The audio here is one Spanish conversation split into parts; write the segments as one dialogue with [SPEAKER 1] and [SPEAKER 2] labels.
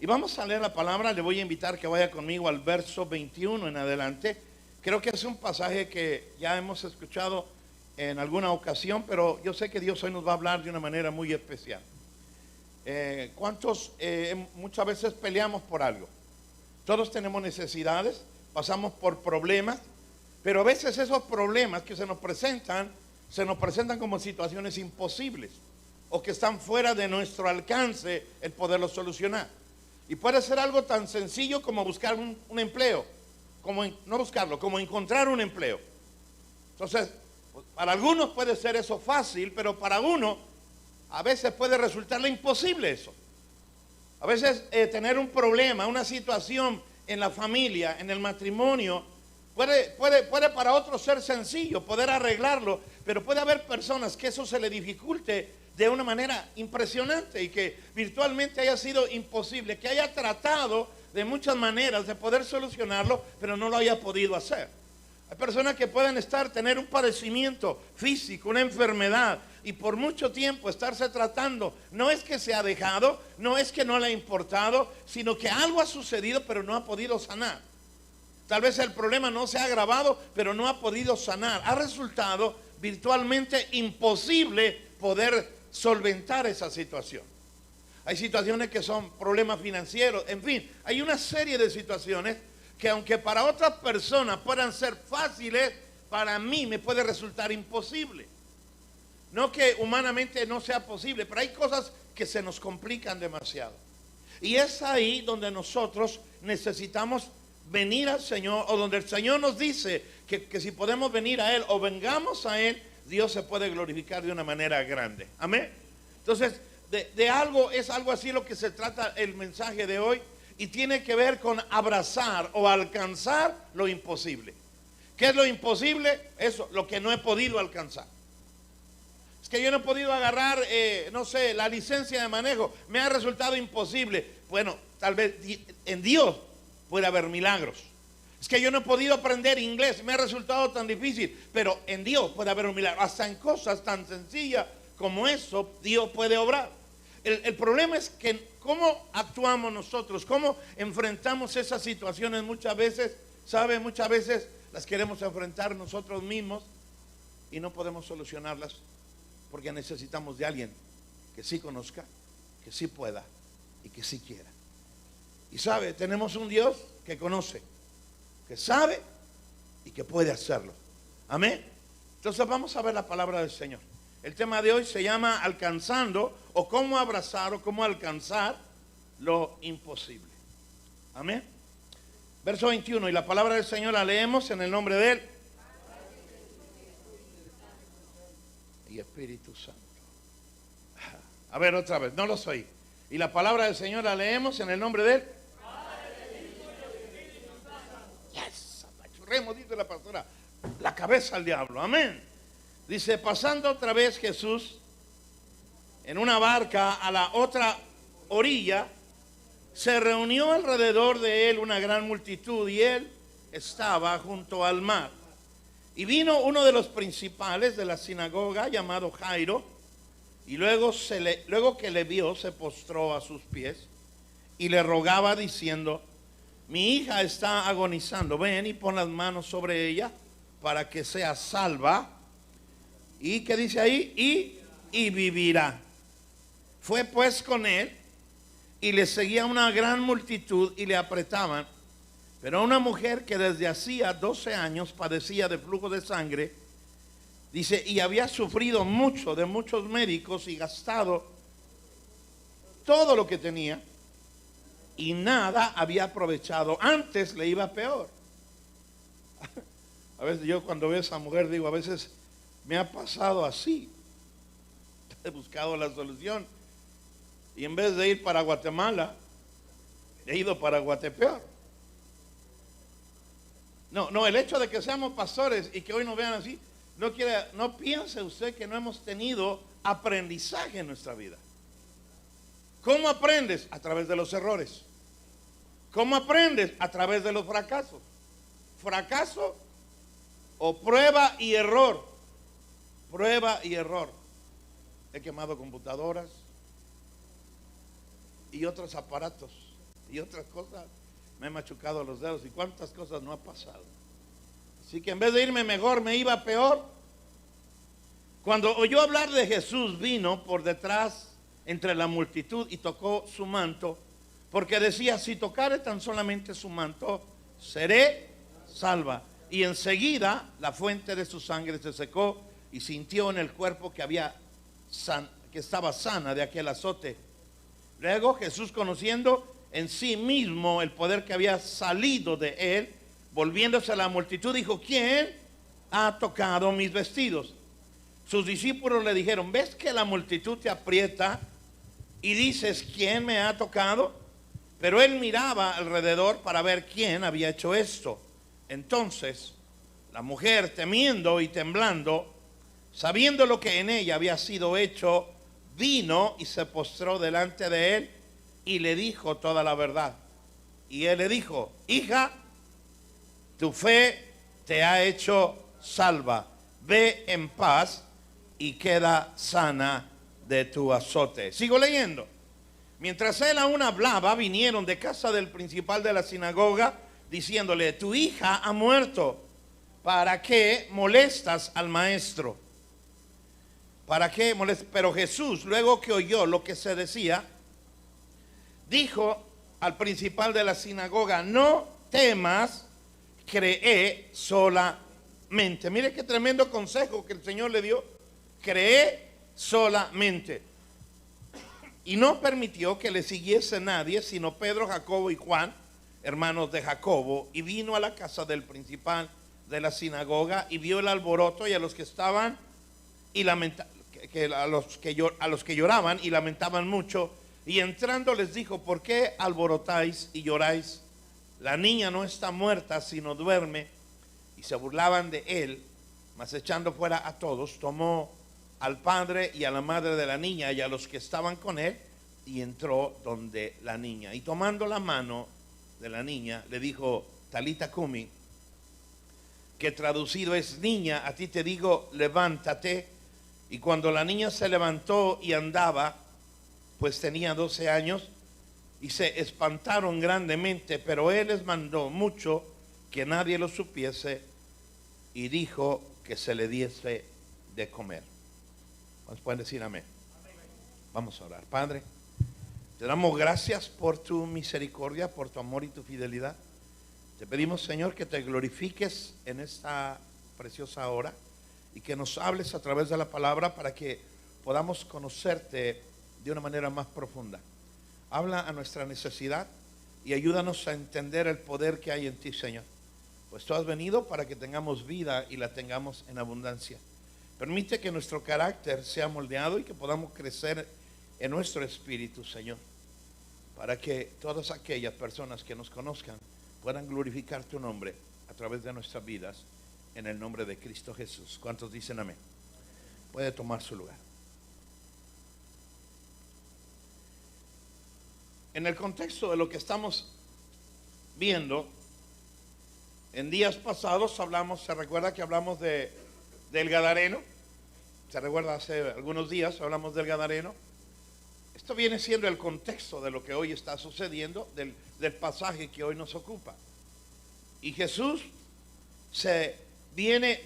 [SPEAKER 1] Y vamos a leer la palabra. Le voy a invitar que vaya conmigo al verso 21 en adelante. Creo que es un pasaje que ya hemos escuchado en alguna ocasión, pero yo sé que Dios hoy nos va a hablar de una manera muy especial. ¿Cuántos muchas veces peleamos por algo? Todos tenemos necesidades, pasamos por problemas, pero a veces esos problemas que se nos presentan como situaciones imposibles o que están fuera de nuestro alcance el poderlos solucionar. Y puede ser algo tan sencillo como buscar un empleo, como encontrar un empleo. Entonces, pues, para algunos puede ser eso fácil, pero para uno a veces puede resultarle imposible eso. A veces tener un problema, una situación en la familia, en el matrimonio, puede para otros ser sencillo, poder arreglarlo, pero puede haber personas que eso se le dificulte de una manera impresionante y que virtualmente haya sido imposible, que haya tratado de muchas maneras de poder solucionarlo, pero no lo haya podido hacer. Hay personas que pueden tener un padecimiento físico, una enfermedad, y por mucho tiempo estarse tratando. No es que se ha dejado, no es que no le ha importado, sino que algo ha sucedido, pero no ha podido sanar. Tal vez el problema no se ha agravado, pero no ha podido sanar. Ha resultado virtualmente imposible poder solventar esa situación. Hay situaciones que son problemas financieros, en fin, hay una serie de situaciones que aunque para otras personas puedan ser fáciles, para mí me puede resultar imposible. No que humanamente no sea posible, pero hay cosas que se nos complican demasiado. Y es ahí donde nosotros necesitamos venir al Señor, o donde el Señor nos dice que si podemos venir a Él o vengamos a Él, Dios se puede glorificar de una manera grande. Amén. Entonces, es algo así lo que se trata el mensaje de hoy, y tiene que ver con abrazar o alcanzar lo imposible. ¿Qué es lo imposible? Eso, lo que no he podido alcanzar. Es que yo no he podido agarrar, no sé, la licencia de manejo. Me ha resultado imposible. Bueno, tal vez en Dios puede haber milagros. Es que yo no he podido aprender inglés. Me ha resultado tan difícil. Pero en Dios puede haber un milagro. Hasta en cosas tan sencillas como eso, Dios puede obrar. El problema es que cómo actuamos nosotros, cómo enfrentamos esas situaciones muchas veces, ¿sabe? Muchas veces las queremos enfrentar nosotros mismos y no podemos solucionarlas porque necesitamos de alguien que sí conozca, que sí pueda y que sí quiera. Y sabe, tenemos un Dios que conoce, que sabe y que puede hacerlo. Amén. Entonces vamos a ver la palabra del Señor. El tema de hoy se llama alcanzando, o cómo abrazar o cómo alcanzar lo imposible. Amén. Verso 21, y la palabra del Señor la leemos en el nombre de Él y Espíritu Santo. A ver otra vez, no los oí. Y la palabra del Señor la leemos en el nombre de Él. Yes, apachurremos, dice la pastora, la cabeza al diablo. Amén. Dice, pasando otra vez Jesús en una barca a la otra orilla, se reunió alrededor de él una gran multitud y él estaba junto al mar. Y vino uno de los principales de la sinagoga llamado Jairo, y luego que le vio se postró a sus pies y le rogaba diciendo, mi hija está agonizando, ven y pon las manos sobre ella para que sea salva. ¿Y qué dice ahí? Y vivirá. Fue pues con él y le seguía una gran multitud y le apretaban. Pero una mujer que desde hacía 12 años padecía de flujo de sangre, dice, y había sufrido mucho de muchos médicos y gastado todo lo que tenía y nada había aprovechado. Antes le iba peor. A veces yo cuando veo a esa mujer digo, a veces me ha pasado así. He buscado la solución y en vez de ir para Guatemala, he ido para Guatepeor. No, el hecho de que seamos pastores y que hoy nos vean así, no piense usted que no hemos tenido aprendizaje en nuestra vida. ¿Cómo aprendes? A través de los errores. ¿Cómo aprendes? A través de los fracasos. Fracaso o prueba y error. Prueba y error. He quemado computadoras y otros aparatos y otras cosas me he machucado los dedos y cuántas cosas no ha pasado. Así que en vez de irme mejor, me iba peor. Cuando oyó hablar de Jesús, vino por detrás entre la multitud y tocó su manto, porque decía, si tocare tan solamente su manto, seré salva. Y enseguida la fuente de su sangre se secó y sintió en el cuerpo que estaba sana de aquel azote. Luego Jesús, conociendo en sí mismo el poder que había salido de él, volviéndose a la multitud, dijo, ¿quién ha tocado mis vestidos? Sus discípulos le dijeron, ¿ves que la multitud te aprieta y dices, ¿quién me ha tocado? Pero él miraba alrededor para ver quién había hecho esto. Entonces la mujer, temiendo y temblando, sabiendo lo que en ella había sido hecho, vino y se postró delante de él y le dijo toda la verdad. Y él le dijo, hija, tu fe te ha hecho salva. Ve en paz y queda sana de tu azote. Sigo leyendo. Mientras él aún hablaba, vinieron de casa del principal de la sinagoga, diciéndole, tu hija ha muerto. ¿Para qué molestas al maestro? ¿Para qué molestas? Pero Jesús, luego que oyó lo que se decía, dijo al principal de la sinagoga, no temas, cree solamente. Mire qué tremendo consejo que el Señor le dio. Cree solamente. Y no permitió que le siguiese nadie, sino Pedro, Jacobo y Juan, hermanos de Jacobo, y vino a la casa del principal de la sinagoga y vio el alboroto y a los que estaban y a los que lloraban y lamentaban mucho, y entrando les dijo, ¿por qué alborotáis y lloráis? La niña no está muerta, sino duerme. Y se burlaban de él, mas echando fuera a todos, tomó al padre y a la madre de la niña y a los que estaban con él, y entró donde la niña, y tomando la mano de la niña le dijo, Talita Cumi, que traducido es, niña, a ti te digo, levántate. Y cuando la niña se levantó y andaba, pues tenía 12 años, y se espantaron grandemente, pero él les mandó mucho que nadie lo supiese, y dijo que se le diese de comer. ¿Cuántos pueden decir amén? Vamos a orar. Padre, te damos gracias por tu misericordia, por tu amor y tu fidelidad. Te pedimos, Señor, que te glorifiques en esta preciosa hora y que nos hables a través de la palabra para que podamos conocerte de una manera más profunda. Habla a nuestra necesidad y ayúdanos a entender el poder que hay en ti, Señor. Pues tú has venido para que tengamos vida y la tengamos en abundancia. Permite que nuestro carácter sea moldeado y que podamos crecer en nuestro espíritu, Señor, para que todas aquellas personas que nos conozcan puedan glorificar tu nombre a través de nuestras vidas, en el nombre de Cristo Jesús. ¿Cuántos dicen amén? Puede tomar su lugar. En el contexto de lo que estamos viendo, en días pasados se recuerda que hablamos del Gadareno. Se recuerda, hace algunos días hablamos del Gadareno. Esto viene siendo el contexto de lo que hoy está sucediendo, del pasaje que hoy nos ocupa. Y Jesús viene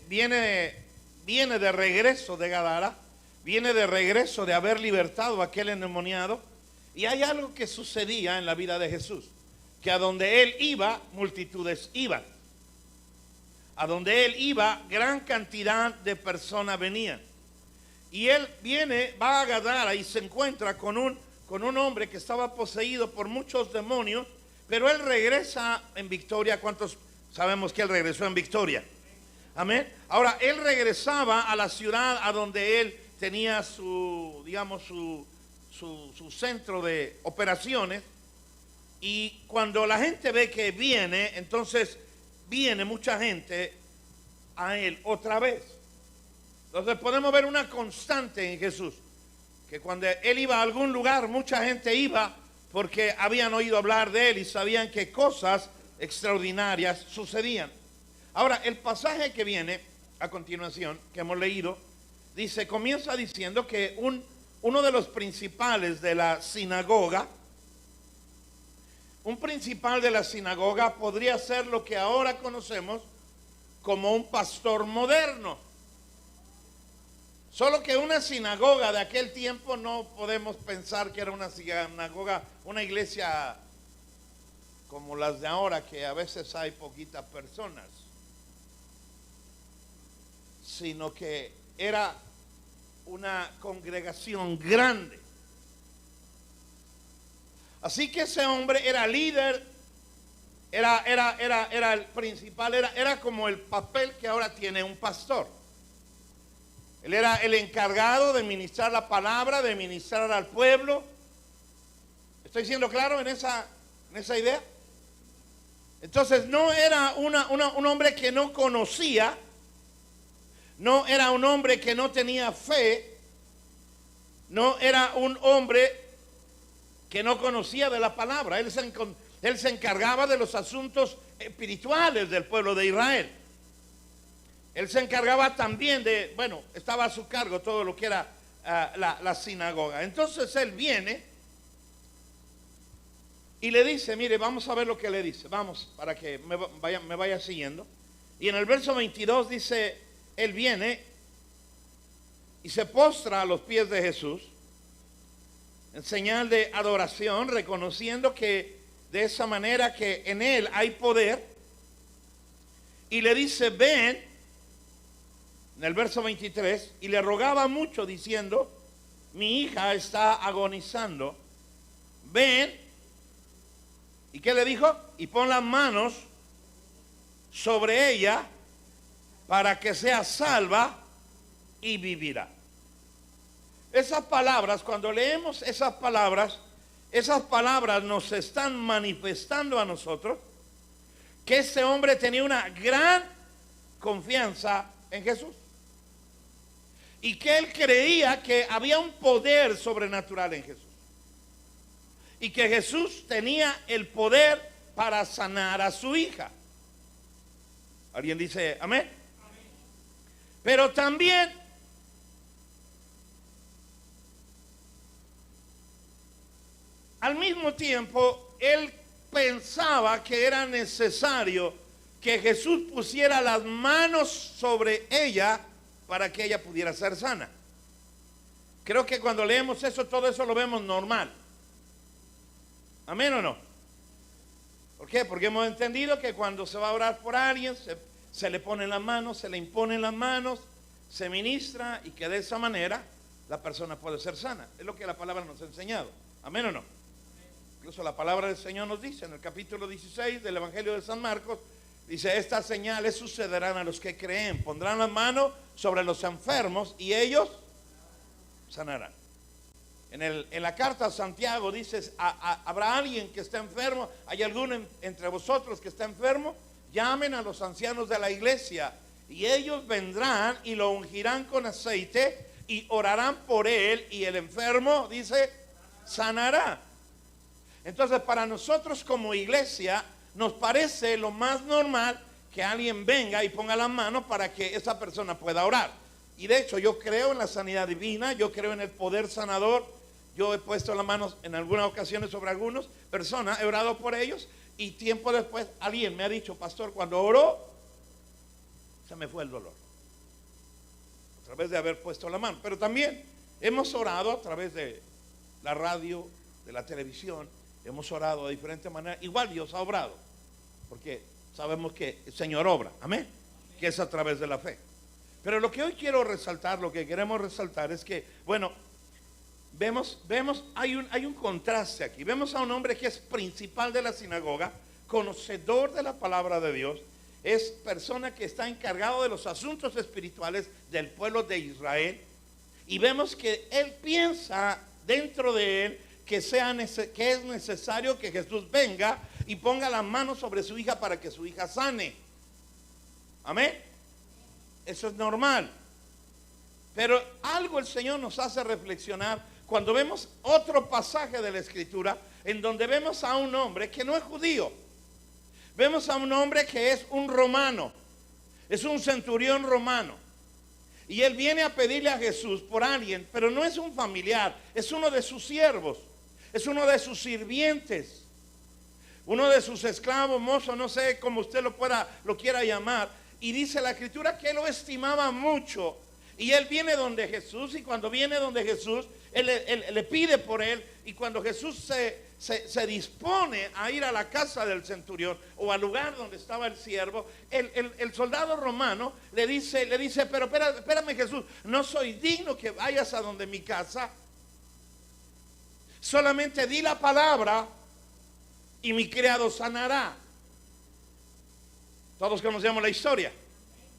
[SPEAKER 1] de regreso de Gadara, viene de regreso de haber libertado a aquel endemoniado. Y hay algo que sucedía en la vida de Jesús, que a donde él iba, multitudes iban. A donde él iba, gran cantidad de personas venían. Y él va a Gadara y se encuentra con un hombre que estaba poseído por muchos demonios, pero él regresa en victoria. ¿Cuántos sabemos que él regresó en victoria? Amén. Ahora, él regresaba a la ciudad a donde él tenía su centro de operaciones, y cuando la gente ve que viene, entonces viene mucha gente a él otra vez. Entonces podemos ver una constante en Jesús, que cuando él iba a algún lugar, mucha gente iba porque habían oído hablar de él y sabían que cosas extraordinarias sucedían. Ahora, el pasaje que viene a continuación, que hemos leído, comienza diciendo que uno de los principales de la sinagoga Un principal de la sinagoga podría ser lo que ahora conocemos como un pastor moderno. Solo que una sinagoga de aquel tiempo no podemos pensar que era una sinagoga, una iglesia como las de ahora, que a veces hay poquitas personas, sino que era una congregación grande. Así que ese hombre era líder, era el principal, era como el papel que ahora tiene un pastor. Él era el encargado de ministrar la palabra, de ministrar al pueblo. ¿Estoy siendo claro en esa idea? Entonces no era un hombre que no conocía, no era un hombre que no tenía fe, no era un hombre que no conocía de la palabra. Él se encargaba de los asuntos espirituales del pueblo de Israel. Él se encargaba también de, estaba a su cargo todo lo que era la sinagoga. Entonces él viene y le dice, mire, vamos a ver lo que le dice. Vamos, para que me vaya siguiendo. Y en el verso 22 dice, él viene y se postra a los pies de Jesús en señal de adoración, reconociendo que de esa manera que en él hay poder. Y le dice, ven, en el verso 23, y le rogaba mucho diciendo, mi hija está agonizando, ven. ¿Y qué le dijo? Y pon las manos sobre ella para que sea salva y vivirá. Esas palabras, cuando leemos esas palabras nos están manifestando a nosotros que ese hombre tenía una gran confianza en Jesús. Y que él creía que había un poder sobrenatural en Jesús. Y que Jesús tenía el poder para sanar a su hija. ¿Alguien dice amén? Amén. Pero también al mismo tiempo él pensaba que era necesario que Jesús pusiera las manos sobre ella para que ella pudiera ser sana. Creo que cuando leemos eso, todo eso lo vemos normal. ¿Amén o no? ¿Por qué? Porque hemos entendido que cuando se va a orar por alguien, se le ponen las manos, se le imponen las manos, se ministra y que de esa manera la persona puede ser sana. Es lo que la palabra nos ha enseñado. ¿Amén o no? Incluso la palabra del Señor nos dice en el capítulo 16 del Evangelio de San Marcos, dice, estas señales sucederán a los que creen, pondrán las manos sobre los enfermos y ellos sanarán. En la carta a Santiago dice, ¿habrá alguien que esté enfermo? ¿Hay alguno entre vosotros que está enfermo? Llamen a los ancianos de la iglesia y ellos vendrán y lo ungirán con aceite y orarán por él y el enfermo, dice, sanará. Entonces para nosotros como iglesia nos parece lo más normal que alguien venga y ponga las manos para que esa persona pueda orar. Y de hecho yo creo en la sanidad divina, yo creo en el poder sanador. Yo he puesto las manos en algunas ocasiones sobre algunas personas, he orado por ellos y tiempo después alguien me ha dicho, pastor, cuando oró se me fue el dolor a través de haber puesto la mano. Pero también hemos orado a través de la radio, de la televisión, hemos orado de diferentes maneras. Igual Dios ha obrado, porque sabemos que el Señor obra, amén, que es a través de la fe. Pero lo que hoy quiero resaltar, lo que queremos resaltar es que, vemos hay un contraste aquí. Vemos a un hombre que es principal de la sinagoga, conocedor de la palabra de Dios, es persona que está encargado de los asuntos espirituales del pueblo de Israel. Y vemos que él piensa dentro de él que es necesario que Jesús venga y ponga las manos sobre su hija para que su hija sane. Amén. Eso es normal. Pero algo el Señor nos hace reflexionar cuando vemos otro pasaje de la Escritura en donde vemos a un hombre que no es judío. Vemos a un hombre que es un romano, es un centurión romano. Y él viene a pedirle a Jesús por alguien, pero no es un familiar, es uno de sus siervos, es uno de sus sirvientes. uno de sus esclavos, mozo, no sé cómo usted lo quiera llamar, y dice la escritura que él lo estimaba mucho. Y él viene donde Jesús, y cuando viene donde Jesús, él le pide por él, y cuando Jesús se dispone a ir a la casa del centurión o al lugar donde estaba el siervo, el soldado romano le dice, pero espérame Jesús, no soy digno que vayas a donde mi casa, solamente di la palabra y mi criado sanará. Todos conocemos la historia.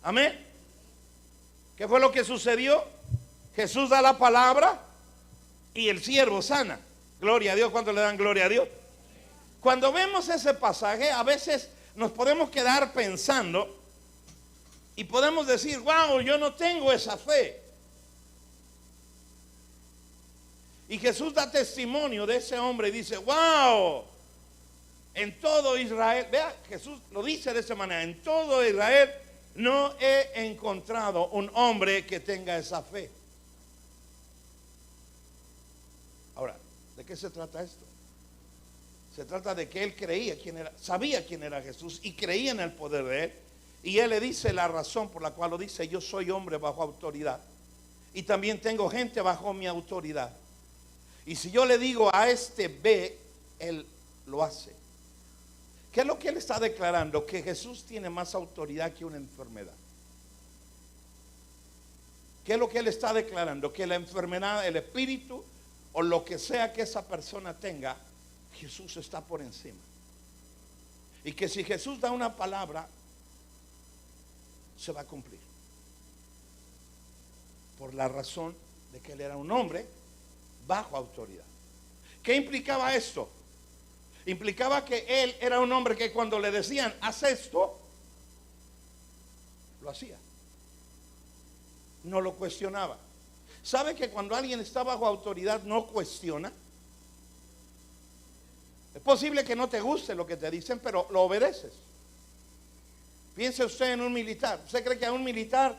[SPEAKER 1] Amén. ¿Qué fue lo que sucedió? Jesús da la palabra y el siervo sana. Gloria a Dios. ¿Cuánto le dan gloria a Dios? Cuando vemos ese pasaje, a veces nos podemos quedar pensando y podemos decir, wow, yo no tengo esa fe. Y Jesús da testimonio de ese hombre y dice, wow, en todo Israel, vea, Jesús lo dice de esa manera, en todo Israel no he encontrado un hombre que tenga esa fe. Ahora, ¿de qué se trata esto? Se trata de que él creía quién era, sabía quién era Jesús y creía en el poder de él. Y él le dice la razón por la cual lo dice, yo soy hombre bajo autoridad y también tengo gente bajo mi autoridad. Y si yo le digo a este ve, él lo hace. ¿Qué es lo que él está declarando? Que Jesús tiene más autoridad que una enfermedad. ¿Qué es lo que él está declarando? Que la enfermedad, el espíritu o lo que sea que esa persona tenga, Jesús está por encima. Y que si Jesús da una palabra, se va a cumplir. Por la razón de que él era un hombre bajo autoridad. ¿Qué implicaba esto? Implicaba que él era un hombre que cuando le decían, haz esto, lo hacía. No lo cuestionaba. ¿Sabe que cuando alguien está bajo autoridad no cuestiona? Es posible que no te guste lo que te dicen, pero lo obedeces. Piense usted en un militar. ¿Usted cree que a un militar,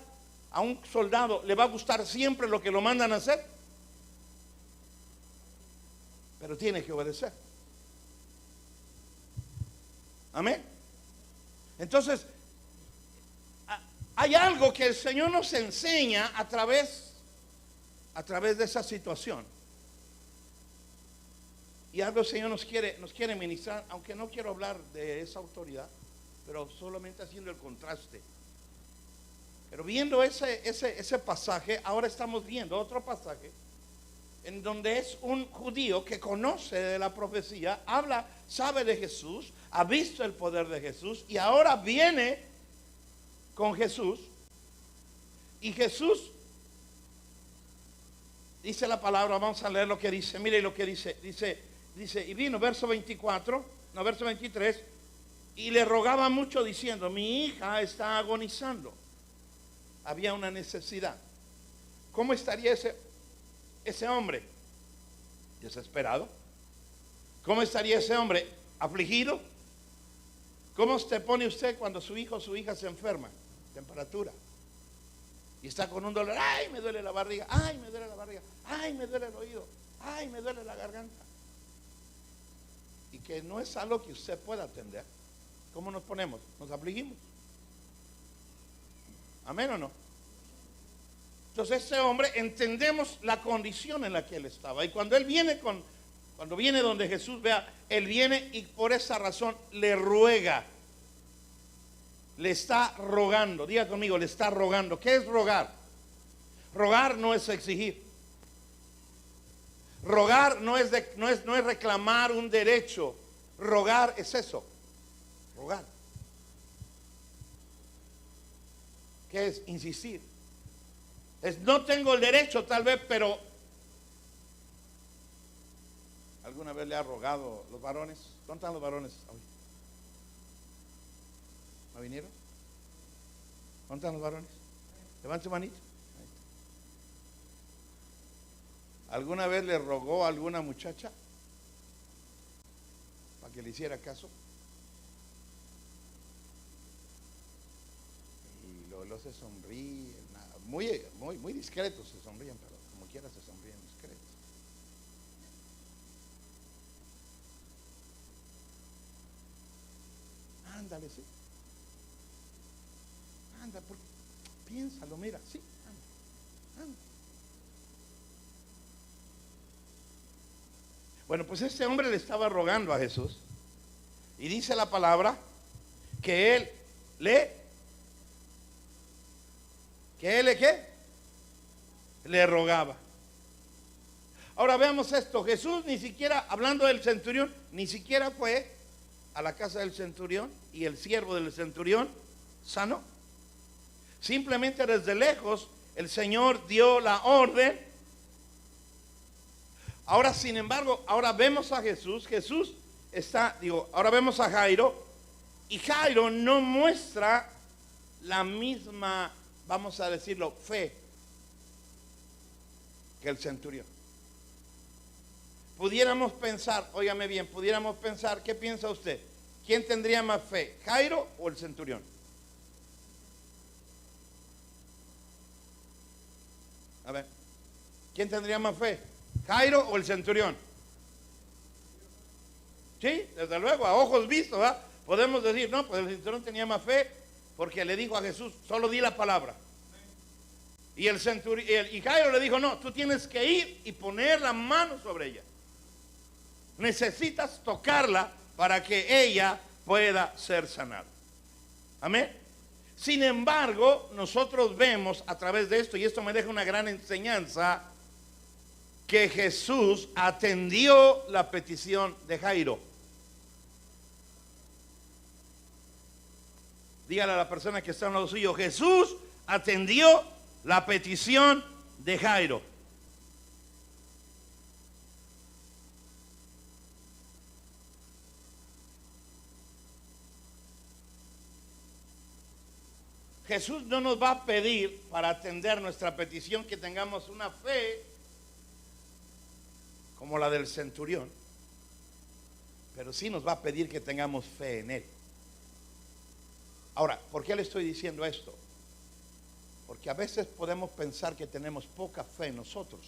[SPEAKER 1] a un soldado, le va a gustar siempre lo que lo mandan a hacer? Pero tiene que obedecer. Amén. Entonces, hay algo que el Señor nos enseña a través de esa situación. Y algo el Señor nos quiere ministrar, aunque no quiero hablar de esa autoridad, pero solamente haciendo el contraste. Pero viendo ese pasaje, ahora estamos viendo otro pasaje en donde es un judío que conoce de la profecía, habla, sabe de Jesús, ha visto el poder de Jesús y ahora viene con Jesús. Y Jesús dice la palabra, vamos a leer lo que dice. Mire lo que dice, y vino verso 23, y le rogaba mucho diciendo, mi hija está agonizando. Había una necesidad. ¿Cómo estaría ese hombre? Desesperado. ¿Cómo estaría ese hombre? Afligido. ¿Cómo se pone usted cuando su hijo o su hija se enferma? Temperatura. Y está con un dolor. Ay, me duele la barriga. Ay, me duele la barriga. Ay, me duele el oído. Ay, me duele la garganta. Y que no es algo que usted pueda atender. ¿Cómo nos ponemos? Nos afligimos. ¿Amén o no? Entonces ese hombre, entendemos la condición en la que él estaba. Y cuando él viene cuando viene donde Jesús, vea, él viene y por esa razón le ruega. Le está rogando. Diga conmigo, le está rogando. ¿Qué es rogar? Rogar no es exigir. Rogar no es reclamar un derecho. Rogar es eso. Rogar. ¿Qué es? Insistir. Es no tengo el derecho tal vez, pero ¿alguna vez le ha rogado los varones? ¿Dónde están los varones hoy? ¿No vinieron? ¿Dónde están los varones? Levante su manito. ¿Alguna vez le rogó a alguna muchacha para que le hiciera caso? Y luego se sonríe, muy discretos se sonríen, pero como quiera se sonríen discretos. ándale, sí. Anda, piénsalo, mira, sí, anda, anda. Bueno, pues este hombre le estaba rogando a Jesús. Y dice la palabra que él ¿qué? Le rogaba. Ahora veamos esto. Jesús ni siquiera, hablando del centurión, ni siquiera fue a la casa del centurión y el siervo del centurión sanó. Simplemente desde lejos el Señor dio la orden. Ahora, sin embargo, ahora vemos a Jesús. Ahora vemos a Jairo. Y Jairo no muestra la misma, vamos a decirlo, fe que el centurión. Pudiéramos pensar, óigame bien, pudiéramos pensar, ¿qué piensa usted? ¿Quién tendría más fe, Jairo o el centurión? A ver, ¿quién tendría más fe, Jairo o el centurión? Sí, desde luego, a ojos vistos, ¿verdad? Podemos decir, no, pues el centurión tenía más fe porque le dijo a Jesús, solo di la palabra. Y Jairo le dijo, no, tú tienes que ir y poner la mano sobre ella. Necesitas tocarla para que ella pueda ser sanada. Amén. Sin embargo, nosotros vemos a través de esto, y esto me deja una gran enseñanza, que Jesús atendió la petición de Jairo. Dígale a la persona que está en lado suyo, Jesús atendió la petición de Jairo. Jesús no nos va a pedir para atender nuestra petición que tengamos una fe como la del centurión, pero sí nos va a pedir que tengamos fe en Él. Ahora, ¿por qué le estoy diciendo esto? Porque a veces podemos pensar que tenemos poca fe en nosotros.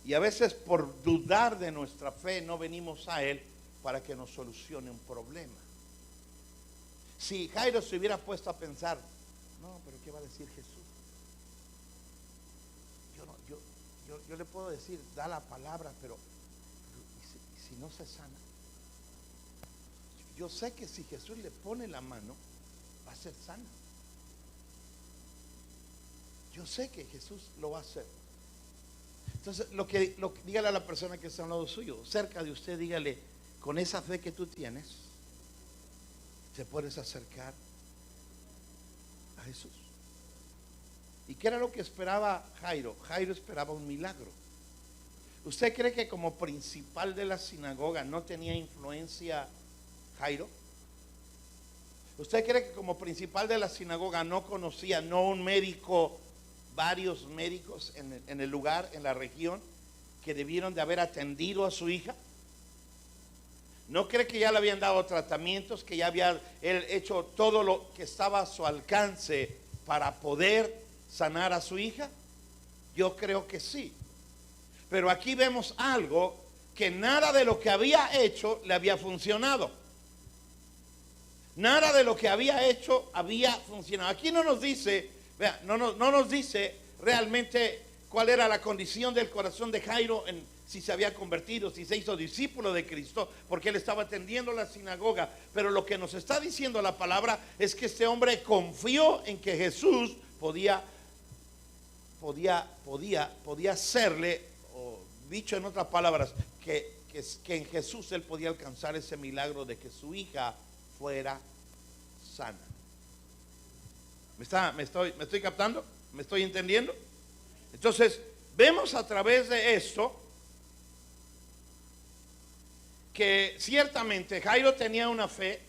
[SPEAKER 1] Y a veces por dudar de nuestra fe no venimos a Él para que nos solucione un problema. Si Jairo se hubiera puesto a pensar, no, pero ¿qué va a decir Jesús? Yo le puedo decir, da la palabra, pero ¿y si no se sana? Yo sé que si Jesús le pone la mano, va a ser sana. Yo sé que Jesús lo va a hacer. Entonces, dígale a la persona que está al lado suyo, cerca de usted, dígale, con esa fe que tú tienes, te puedes acercar a Jesús. ¿Y qué era lo que esperaba Jairo? Jairo esperaba un milagro. ¿Usted cree que como principal de la sinagoga no tenía influencia Jairo? ¿Usted cree que como principal de la sinagoga no conocía, no un médico, varios médicos en el lugar, en la región, que debieron de haber atendido a su hija? ¿No cree que ya le habían dado tratamientos, que ya había él hecho todo lo que estaba a su alcance para poder sanar a su hija? Yo creo que sí. Pero aquí vemos algo, que nada de lo que había hecho le había funcionado. Nada de lo que había hecho había funcionado. Aquí no nos dice, vea, no nos dice realmente cuál era la condición del corazón de Jairo, si se había convertido, si se hizo discípulo de Cristo, porque él estaba atendiendo la sinagoga. Pero lo que nos está diciendo la palabra es que este hombre confió en que Jesús podía hacerle, o dicho en otras palabras, que en Jesús él podía alcanzar ese milagro de que su hija fuera sana. ¿Me estoy captando? ¿Me estoy entendiendo? Entonces, vemos a través de esto que ciertamente Jairo tenía una fe,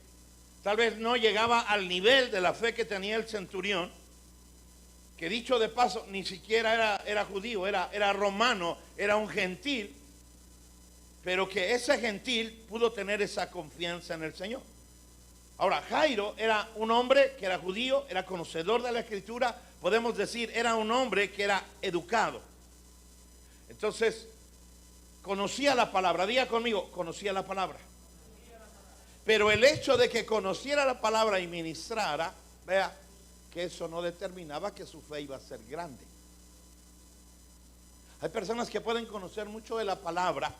[SPEAKER 1] tal vez no llegaba al nivel de la fe que tenía el centurión, que dicho de paso, ni siquiera era judío, era romano, era un gentil, pero que ese gentil pudo tener esa confianza en el Señor. Ahora, Jairo era un hombre que era judío, era conocedor de la Escritura, podemos decir, era un hombre que era educado. Entonces, conocía la palabra. Diga conmigo, conocía la palabra. Pero el hecho de que conociera la palabra y ministrara, vea, que eso no determinaba que su fe iba a ser grande. Hay personas que pueden conocer mucho de la palabra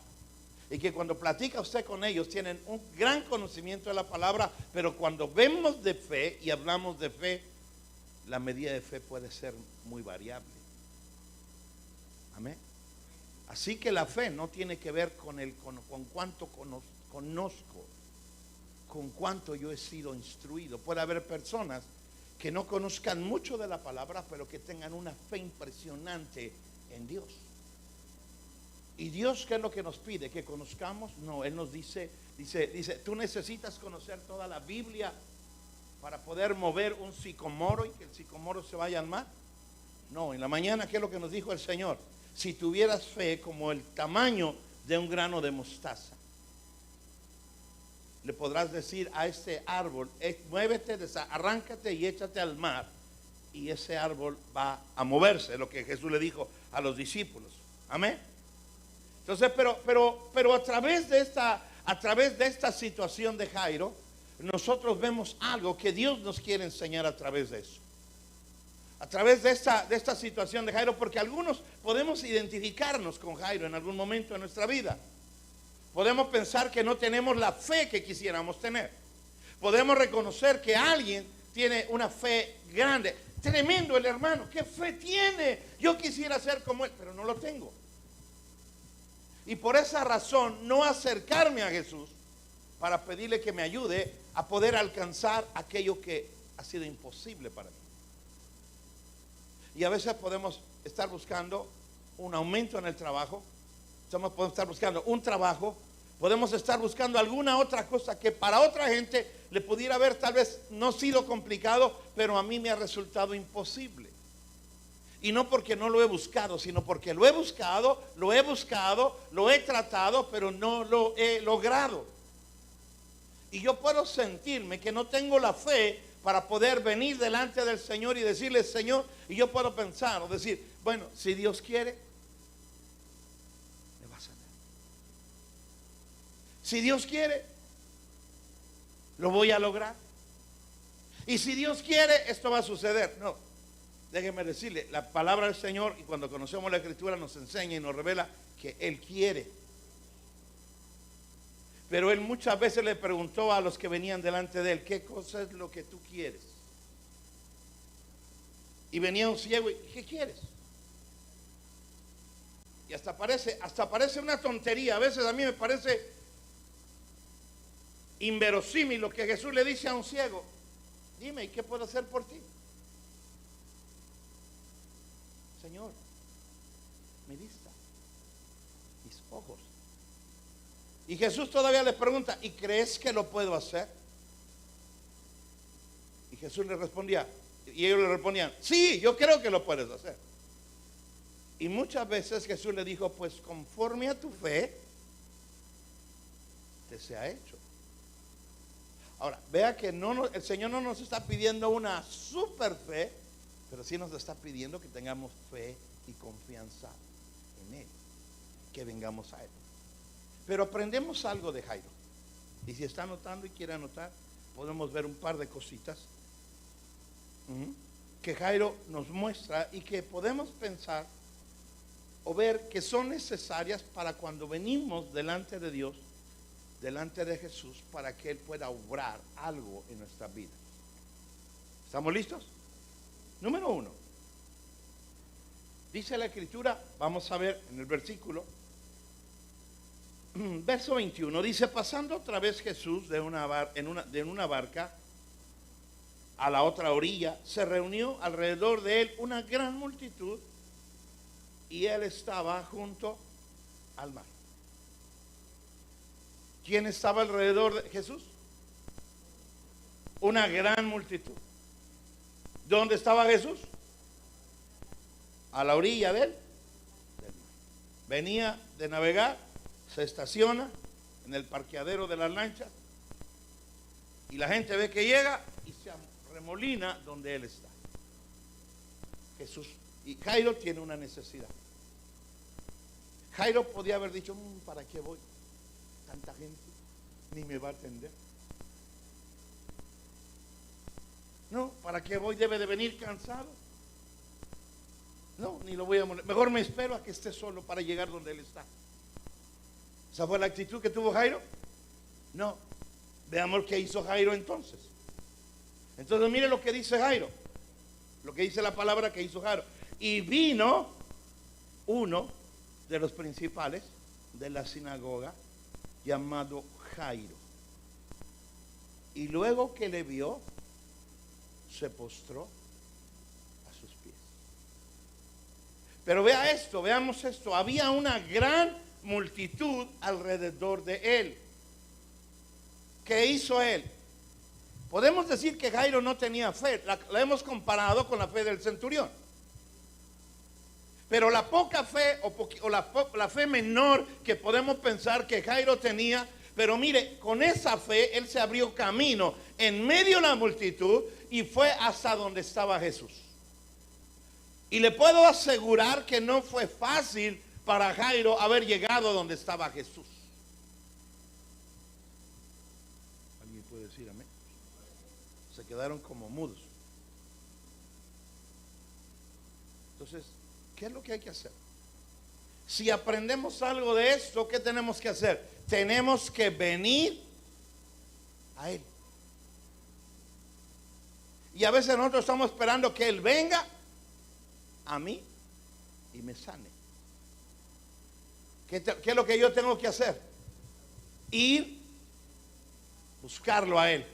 [SPEAKER 1] y que cuando platica usted con ellos tienen un gran conocimiento de la palabra, pero cuando vemos de fe y hablamos de fe, la medida de fe puede ser muy variable. Amén. Así que la fe no tiene que ver con cuánto conozco, con cuánto yo he sido instruido. Puede haber personas que no conozcan mucho de la palabra, pero que tengan una fe impresionante en Dios. ¿Y Dios qué es lo que nos pide? ¿Que conozcamos? No, Él nos dice, tú necesitas conocer toda la Biblia para poder mover un sicomoro y que el sicomoro se vaya al mar. No, en la mañana, ¿qué es lo que nos dijo el Señor? Si tuvieras fe como el tamaño de un grano de mostaza, le podrás decir a este árbol, muévete, arráncate y échate al mar, y ese árbol va a moverse, lo que Jesús le dijo a los discípulos. Amén. Entonces, pero a través de esta situación de Jairo, nosotros vemos algo que Dios nos quiere enseñar a través de eso. A través de esta situación de Jairo, porque algunos podemos identificarnos con Jairo en algún momento de nuestra vida. Podemos pensar que no tenemos la fe que quisiéramos tener. Podemos reconocer que alguien tiene una fe grande. Tremendo el hermano, ¿qué fe tiene? Yo quisiera ser como él, pero no lo tengo. Y por esa razón no acercarme a Jesús para pedirle que me ayude a poder alcanzar aquello que ha sido imposible para mí. Y a veces podemos estar buscando un aumento en el trabajo, podemos estar buscando un trabajo, podemos estar buscando alguna otra cosa que para otra gente le pudiera haber tal vez no sido complicado, pero a mí me ha resultado imposible. Y no porque no lo he buscado, sino porque lo he buscado, lo he tratado, pero no lo he logrado. Y yo puedo sentirme que no tengo la fe para poder venir delante del Señor y decirle, Señor, y yo puedo pensar o decir, bueno, si Dios quiere, me va a sanar. Si Dios quiere, lo voy a lograr. Y si Dios quiere, esto va a suceder. No. Déjeme decirle, la palabra del Señor, y cuando conocemos la Escritura, nos enseña y nos revela que Él quiere. Pero Él muchas veces le preguntó a los que venían delante de Él, ¿qué cosa es lo que tú quieres? Y venía un ciego y, ¿qué quieres? Y hasta parece una tontería. A veces a mí me parece inverosímil lo que Jesús le dice a un ciego. Dime, ¿y qué puedo hacer por ti? Señor, mi vista, mis ojos. Y Jesús todavía le pregunta, ¿y crees que lo puedo hacer? Y Jesús le respondía, y ellos le respondían, sí, yo creo que lo puedes hacer. Y muchas veces Jesús le dijo, pues conforme a tu fe, te sea hecho. Ahora, vea que el Señor no nos está pidiendo una super fe, pero sí nos está pidiendo que tengamos fe y confianza en Él, que vengamos a Él. Pero aprendemos algo de Jairo. Y si está anotando y quiere anotar, podemos ver un par de cositas que Jairo nos muestra y que podemos pensar o ver que son necesarias para cuando venimos delante de Dios, delante de Jesús, para que Él pueda obrar algo en nuestra vida. ¿Estamos listos? Número 1. Dice la Escritura, vamos a ver en el versículo, verso 21, dice, pasando otra vez Jesús de una barca a la otra orilla, se reunió alrededor de Él una gran multitud y Él estaba junto al mar. ¿Quién estaba alrededor de Jesús? Una gran multitud. ¿Dónde estaba Jesús? A la orilla del mar. Venía de navegar, se estaciona en el parqueadero de las lanchas y la gente ve que llega y se arremolina donde Él está. Jesús y Jairo tiene una necesidad. Jairo podía haber dicho, ¿para qué voy? Tanta gente, ni me va a atender. No, ¿para qué voy? Debe de venir cansado. No, ni lo voy a molestar. Mejor me espero a que esté solo para llegar donde él está. ¿Esa fue la actitud que tuvo Jairo? No. Veamos qué hizo Jairo entonces. Entonces mire lo que dice Jairo. Lo que dice la palabra que hizo Jairo. Y vino uno de los principales de la sinagoga llamado Jairo. Y luego que le vio, se postró a sus pies. Pero vea esto, veamos esto. Había una gran multitud alrededor de él. ¿Qué hizo él? Podemos decir que Jairo no tenía fe. La hemos comparado con la fe del centurión. Pero la poca fe o la fe menor que podemos pensar que Jairo tenía, pero mire, con esa fe él se abrió camino en medio de la multitud y fue hasta donde estaba Jesús. Y le puedo asegurar que no fue fácil para Jairo haber llegado donde estaba Jesús. ¿Alguien puede decir amén? Se quedaron como mudos. Entonces, ¿qué es lo que hay que hacer? Si aprendemos algo de esto, ¿qué tenemos que hacer? Tenemos que venir a Él. Y a veces nosotros estamos esperando que Él venga a mí y me sane. ¿Qué es lo que yo tengo que hacer? Ir, buscarlo a Él.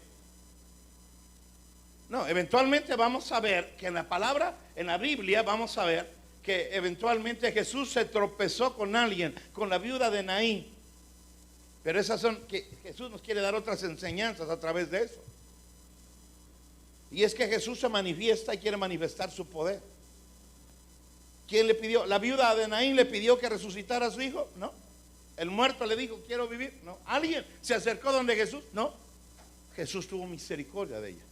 [SPEAKER 1] No, eventualmente vamos a ver que en la palabra, en la Biblia, vamos a ver que eventualmente Jesús se tropezó con alguien, con la viuda de Naín. Pero esas son, que Jesús nos quiere dar otras enseñanzas a través de eso. Y es que Jesús se manifiesta y quiere manifestar su poder. ¿Quién le pidió? ¿La viuda de Naín le pidió que resucitara a su hijo? No. ¿El muerto le dijo quiero vivir? No. ¿Alguien se acercó donde Jesús? No. Jesús tuvo misericordia de ella.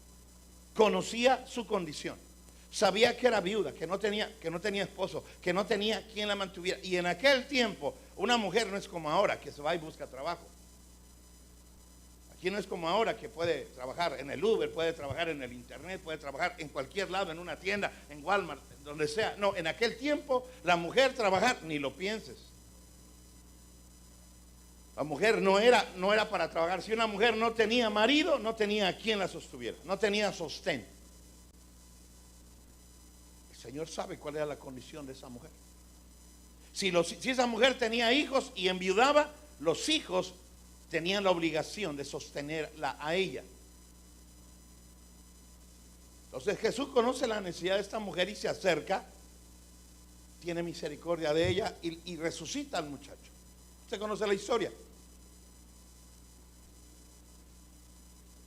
[SPEAKER 1] Conocía su condición. Sabía que era viuda, que no tenía esposo, que no tenía quien la mantuviera. Y en aquel tiempo, una mujer no es como ahora, que se va y busca trabajo. Aquí no es como ahora, que puede trabajar en el Uber, puede trabajar en el internet, puede trabajar en cualquier lado, en una tienda, en Walmart, donde sea. No, en aquel tiempo, la mujer trabajar, ni lo pienses. La mujer no era para trabajar. Si una mujer no tenía marido, no tenía a quien la sostuviera, no tenía sostén. El Señor sabe cuál era la condición de esa mujer. Si esa mujer tenía hijos y enviudaba, los hijos tenían la obligación de sostenerla a ella. Entonces Jesús conoce la necesidad de esta mujer y se acerca, tiene misericordia de ella y resucita al muchacho. ¿Usted conoce la historia?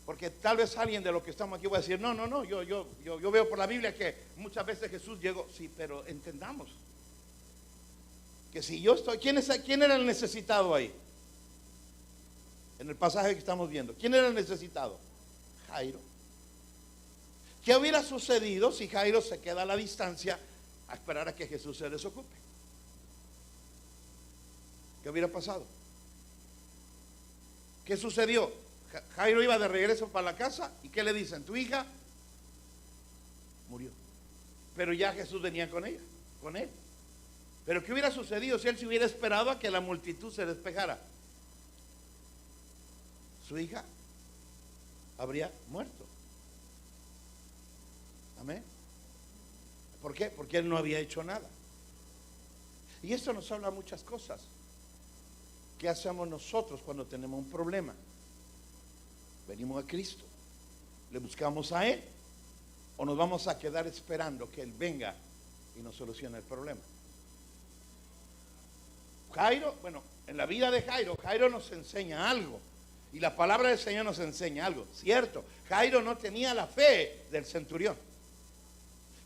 [SPEAKER 1] Porque tal vez alguien de los que estamos aquí va a decir, no, yo veo por la Biblia que muchas veces Jesús llegó. Sí, pero entendamos que si yo estoy, ¿quién era el necesitado ahí? En el pasaje que estamos viendo, ¿quién era el necesitado? Jairo. ¿Qué hubiera sucedido si Jairo se queda a la distancia a esperar a que Jesús se desocupe? ¿Qué hubiera pasado? ¿Qué sucedió? Jairo iba de regreso para la casa y ¿qué le dicen? Tu hija murió. Pero ya Jesús venía con ella, con él. Pero ¿qué hubiera sucedido si él se hubiera esperado a que la multitud se despejara? Su hija habría muerto. Amén. ¿Por qué? Porque él no había hecho nada. Y esto nos habla muchas cosas. ¿Qué hacemos nosotros cuando tenemos un problema? Venimos a Cristo, le buscamos a Él, o nos vamos a quedar esperando que Él venga y nos solucione el problema. Jairo, bueno, en la vida de Jairo nos enseña algo, y la palabra del Señor nos enseña algo, cierto. Jairo no tenía la fe del centurión,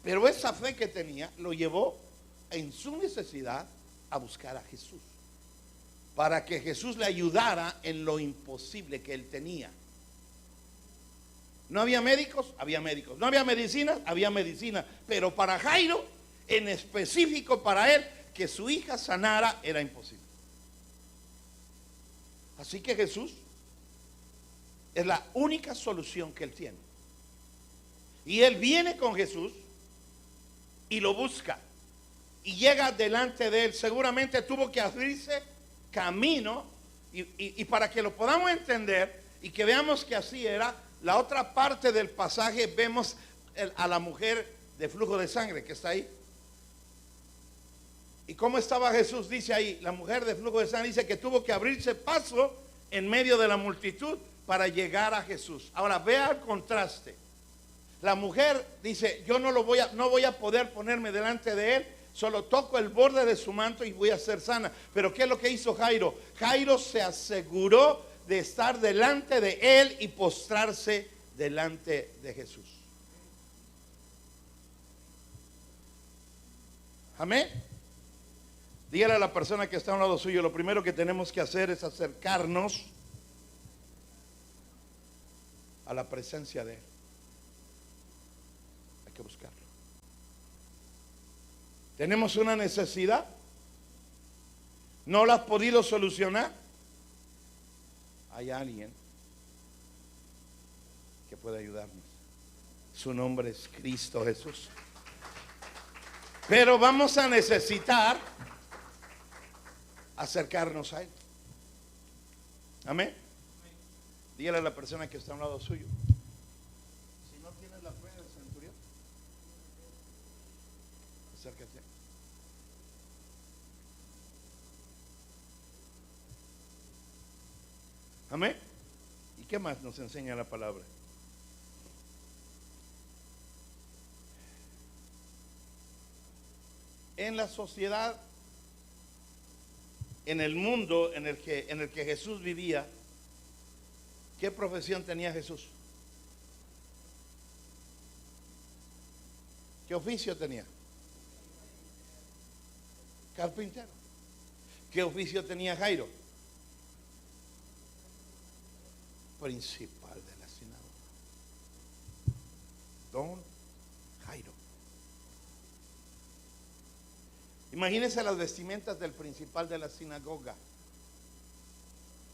[SPEAKER 1] pero esa fe que tenía lo llevó en su necesidad a buscar a Jesús, para que Jesús le ayudara en lo imposible que él tenía. ¿No había médicos? Había médicos. ¿No había medicinas? Había medicinas. Pero para Jairo, en específico para él, que su hija sanara era imposible. Así que Jesús es la única solución que él tiene. Y él viene con Jesús y lo busca. Y llega delante de él. Seguramente tuvo que abrirse camino. Y para que lo podamos entender y que veamos que así era, la otra parte del pasaje vemos a la mujer de flujo de sangre que está ahí. ¿Y cómo estaba Jesús? Dice ahí, la mujer de flujo de sangre dice que tuvo que abrirse paso en medio de la multitud para llegar a Jesús. Ahora vea el contraste. La mujer dice, yo no voy a poder ponerme delante de él, solo toco el borde de su manto y voy a ser sana. Pero ¿qué es lo que hizo Jairo? Jairo se aseguró de estar delante de él y postrarse delante de Jesús. Amén. Dígale a la persona que está a un lado suyo, lo primero que tenemos que hacer es acercarnos a la presencia de él. Hay que buscarlo. ¿Tenemos una necesidad? ¿No la has podido solucionar? Hay alguien que puede ayudarnos. Su nombre es Cristo Jesús. Pero vamos a necesitar acercarnos a él. Amén. Dígale a la persona que está a un lado suyo, si no tienes la fe del centurión, acércate. Amén. ¿Y qué más nos enseña la palabra? En la sociedad, en el mundo en el que Jesús vivía, ¿qué profesión tenía Jesús? ¿Qué oficio tenía? Carpintero. ¿Qué oficio tenía Jairo? Principal de la sinagoga. Don Jairo. Imagínense las vestimentas del principal de la sinagoga.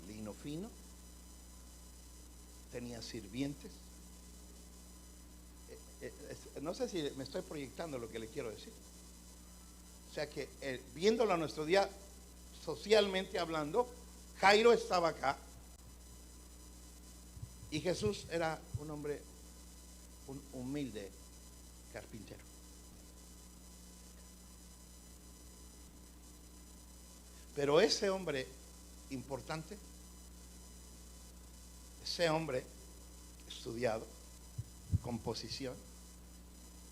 [SPEAKER 1] Lino fino. Tenía sirvientes. No sé si me estoy proyectando lo que le quiero decir. O sea que viéndolo a nuestro día, socialmente hablando, Jairo estaba acá y Jesús era un hombre, un humilde carpintero. Pero ese hombre importante, ese hombre estudiado, con posición,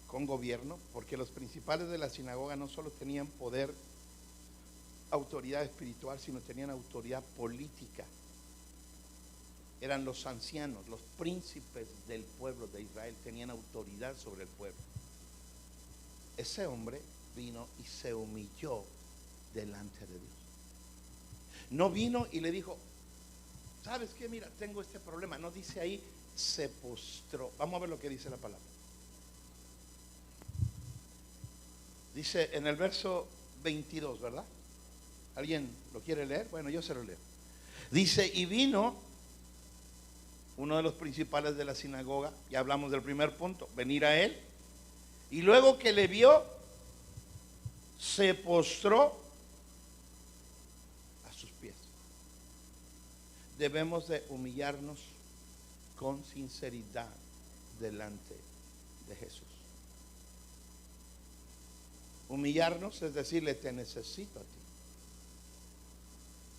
[SPEAKER 1] con gobierno, porque los principales de la sinagoga no solo tenían poder, autoridad espiritual, sino tenían autoridad política. Eran los ancianos, los príncipes del pueblo de Israel, tenían autoridad sobre el pueblo. Ese hombre vino y se humilló delante de Dios. No vino y le dijo, ¿sabes qué? Mira, tengo este problema. No dice ahí, se postró. Vamos a ver lo que dice la palabra. Dice en el verso 22, ¿verdad? ¿Alguien lo quiere leer? Bueno, yo se lo leo. Dice, y vino uno de los principales de la sinagoga, ya hablamos del primer punto, venir a él, y luego que le vio, se postró a sus pies. Debemos de humillarnos con sinceridad delante de Jesús. Humillarnos es decirle, te necesito a ti.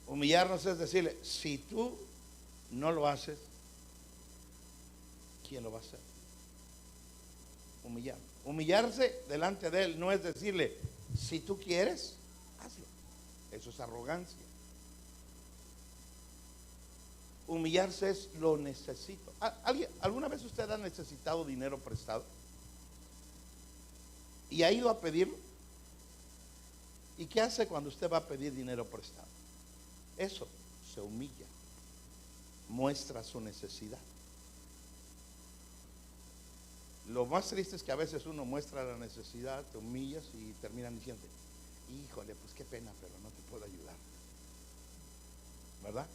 [SPEAKER 1] Humillarnos es decirle, si tú no lo haces, ¿quién lo va a hacer? Humillar. Humillarse delante de él no es decirle, si tú quieres, hazlo. Eso es arrogancia. Humillarse es lo necesito. ¿Alguna vez usted ha necesitado dinero prestado? ¿Y ha ido a pedirlo? ¿Y qué hace cuando usted va a pedir dinero prestado? Eso, se humilla, muestra su necesidad. Lo más triste es que a veces uno muestra la necesidad, te humillas y terminan diciendo, híjole, pues qué pena, pero no te puedo ayudar. ¿Verdad?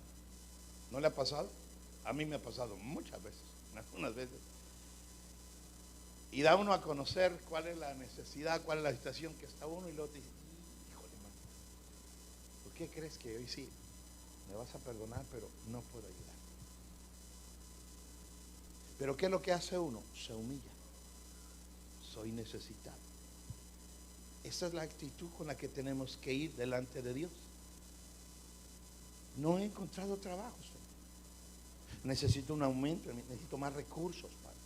[SPEAKER 1] ¿No le ha pasado? A mí me ha pasado muchas veces, algunas veces. Y da uno a conocer cuál es la necesidad, cuál es la situación que está uno, y luego te dice, híjole, hermano, ¿por qué crees que hoy sí me vas a perdonar, pero no puedo ayudar? Pero ¿qué es lo que hace uno? Se humilla. Soy necesitado. Esa es la actitud con la que tenemos que ir delante de Dios. No he encontrado trabajo, Señor. Necesito un aumento, necesito más recursos, Padre.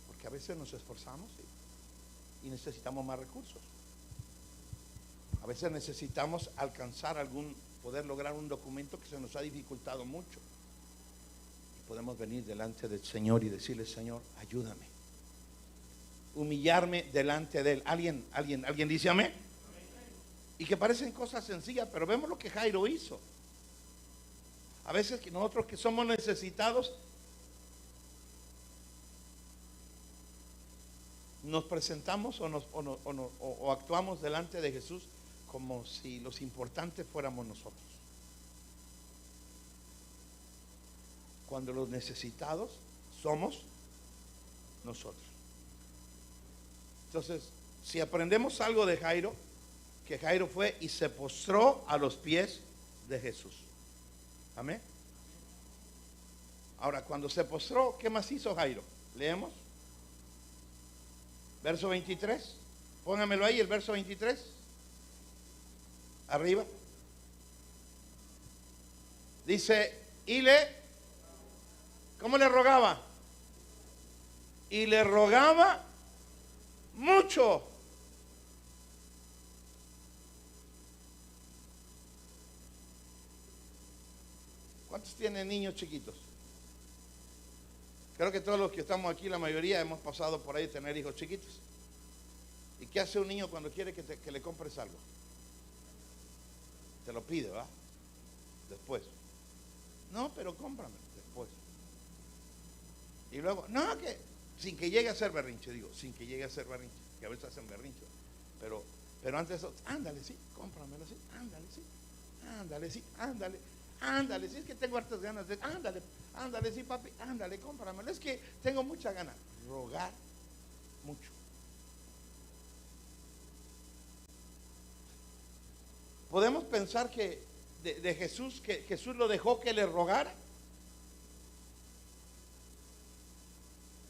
[SPEAKER 1] Porque a veces nos esforzamos y necesitamos más recursos. A veces necesitamos alcanzar poder lograr un documento que se nos ha dificultado mucho. Y podemos venir delante del Señor y decirle, Señor, ayúdame. Humillarme delante de Él. ¿Alguien dice amén? Y que parecen cosas sencillas, pero vemos lo que Jairo hizo. A veces que nosotros que somos necesitados nos presentamos o actuamos delante de Jesús como si los importantes fuéramos nosotros, cuando los necesitados somos nosotros. Entonces, si aprendemos algo de Jairo, que Jairo fue y se postró a los pies de Jesús. Amén. Ahora, cuando se postró, ¿qué más hizo Jairo? Leemos. Verso 23. Póngamelo ahí, el verso 23. Arriba. Dice, ¿cómo le rogaba? Y le rogaba mucho. ¿Cuántos tienen niños chiquitos? Creo que todos los que estamos aquí, la mayoría hemos pasado por ahí tener hijos chiquitos. ¿Y qué hace un niño cuando quiere que le compres algo? Te lo pide, ¿va? Después. No, pero cómprame después. Y luego, no, que sin que llegue a ser berrinche, sin que llegue a ser berrinche, que a veces hacen berrinche. Pero antes de eso, ándale, sí, cómpramelo, sí, ándale, sí, ándale, sí, es que tengo hartas ganas de, ándale, sí, papi, ándale, cómpramelo, es que tengo mucha ganas. Rogar mucho. Podemos pensar que de Jesús, que Jesús lo dejó que le rogara.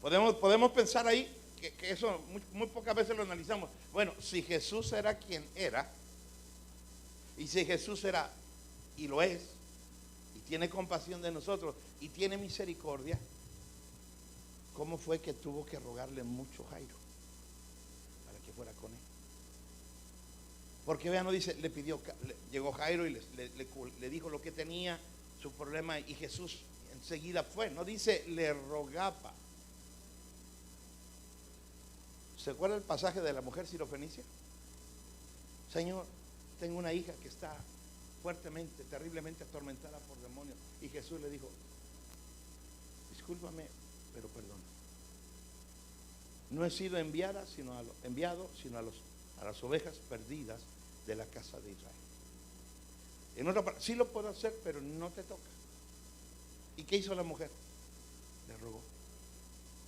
[SPEAKER 1] Podemos pensar ahí que eso muy pocas veces lo analizamos. Bueno, si Jesús era quien era, y si Jesús era y lo es, y tiene compasión de nosotros y tiene misericordia, ¿cómo fue que tuvo que rogarle mucho Jairo para que fuera con él? Porque vean, no dice, llegó Jairo y le dijo lo que tenía, su problema, y Jesús enseguida fue. No dice, le rogaba. ¿Se acuerda el pasaje de la mujer sirofenicia? Señor, tengo una hija que está fuertemente, terriblemente atormentada por demonios. Y Jesús le dijo, discúlpame, pero perdona. No he sido enviado sino a las ovejas perdidas de la casa de Israel. En otra parte, sí lo puedo hacer, pero no te toca. ¿Y qué hizo la mujer? Le rogó,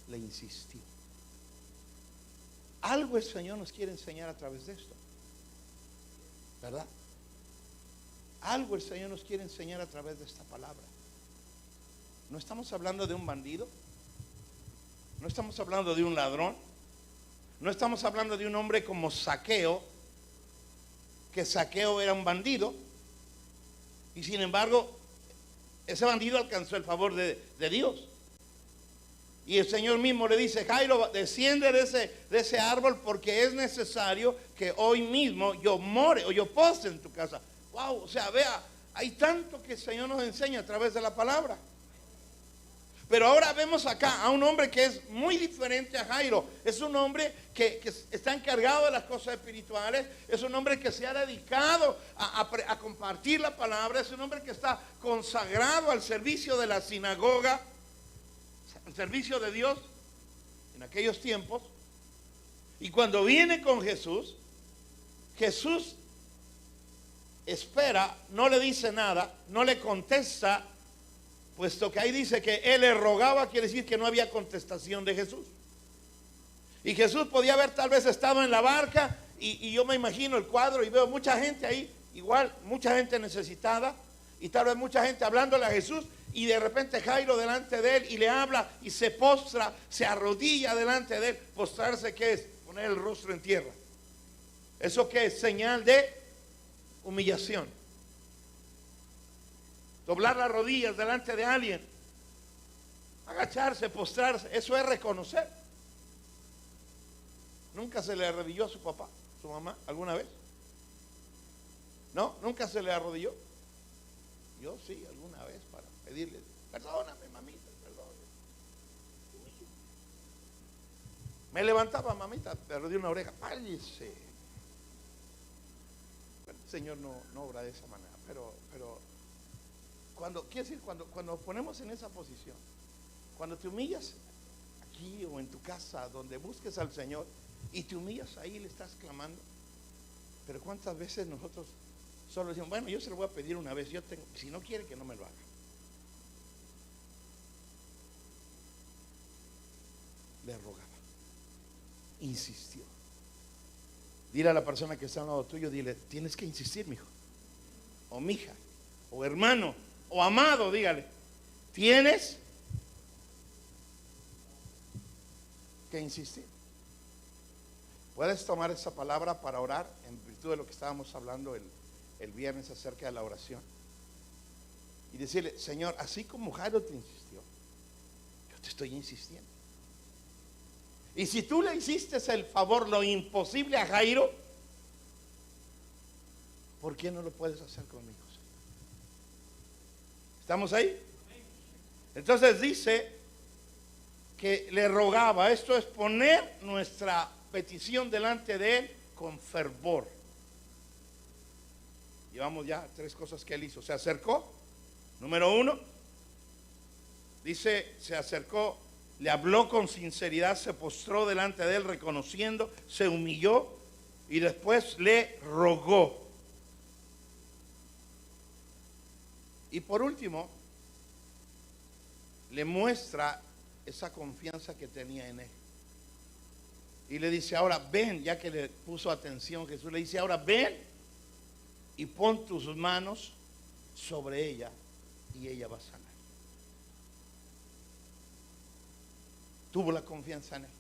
[SPEAKER 1] le insistió. Algo el Señor nos quiere enseñar a través de esto, ¿verdad? Algo el Señor nos quiere enseñar a través de esta palabra. No estamos hablando de un bandido, no estamos hablando de un ladrón, no estamos hablando de un hombre como Zaqueo, que Zaqueo era un bandido, y sin embargo ese bandido alcanzó el favor de Dios. Y el Señor mismo le dice, Jairo, desciende de ese árbol, porque es necesario que hoy mismo yo more o yo pose en tu casa. Wow, o sea, vea, hay tanto que el Señor nos enseña a través de la palabra. Pero ahora vemos acá a un hombre que es muy diferente a Jairo. Es un hombre que está encargado de las cosas espirituales. Es un hombre que se ha dedicado a compartir la palabra. Es un hombre que está consagrado al servicio de la sinagoga, al servicio de Dios en aquellos tiempos. Y cuando viene con Jesús, Jesús espera, no le dice nada, no le contesta, puesto que ahí dice que él le rogaba, quiere decir que no había contestación de Jesús. Y Jesús podía haber tal vez estado en la barca y yo me imagino el cuadro y veo mucha gente ahí, igual mucha gente necesitada y tal vez mucha gente hablándole a Jesús y de repente Jairo delante de él y le habla y se postra, se arrodilla delante de él. Postrarse, ¿qué es? Poner el rostro en tierra. ¿Eso qué es? Señal de humillación. Doblar las rodillas delante de alguien, agacharse, postrarse, eso es reconocer. ¿Nunca se le arrodilló a su papá, su mamá, alguna vez? ¿No? ¿Nunca se le arrodilló? Yo sí, alguna vez para pedirle, perdóname, mamita, perdóname. Me levantaba, mamita, te arrodillé una oreja, váyase. El Señor no obra de esa manera, pero quiere decir, cuando nos ponemos en esa posición, cuando te humillas aquí o en tu casa, donde busques al Señor y te humillas ahí, le estás clamando. Pero cuántas veces nosotros solo decimos, bueno, yo se lo voy a pedir una vez, si no quiere que no me lo haga. Le rogaba, insistió. Dile a la persona que está al lado tuyo, dile, tienes que insistir, mijo, o mija, o hermano, o amado, dígale, tienes que insistir. Puedes tomar esa palabra para orar en virtud de lo que estábamos hablando el viernes acerca de la oración y decirle, Señor, así como Jairo te insistió, yo te estoy insistiendo. Y si tú le hiciste el favor, lo imposible a Jairo, ¿por qué no lo puedes hacer conmigo, Señor? ¿Estamos ahí? Entonces dice que le rogaba. Esto es poner nuestra petición delante de él con fervor. Llevamos ya 3 cosas que él hizo. Se acercó, número 1, dice, se acercó, le habló con sinceridad, se postró delante de él reconociendo, se humilló y después le rogó. Y por último, le muestra esa confianza que tenía en él. Y le dice, ahora ven, ya que le puso atención Jesús, le dice, ahora ven y pon tus manos sobre ella y ella va a sanar. Tuvo la confianza en él.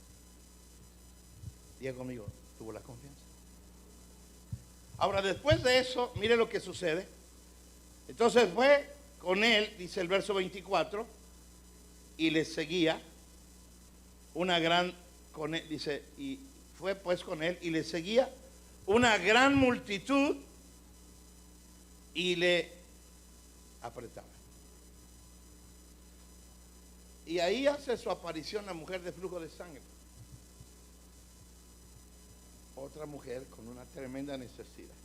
[SPEAKER 1] Diga conmigo, tuvo la confianza. Ahora, después de eso, mire lo que sucede. Entonces fue con él, dice el verso 24, y le seguía una gran, con él, dice, y fue pues con él, y le seguía una gran multitud y le apretaba. Y ahí hace su aparición la mujer de flujo de sangre. Otra mujer con una tremenda necesidad.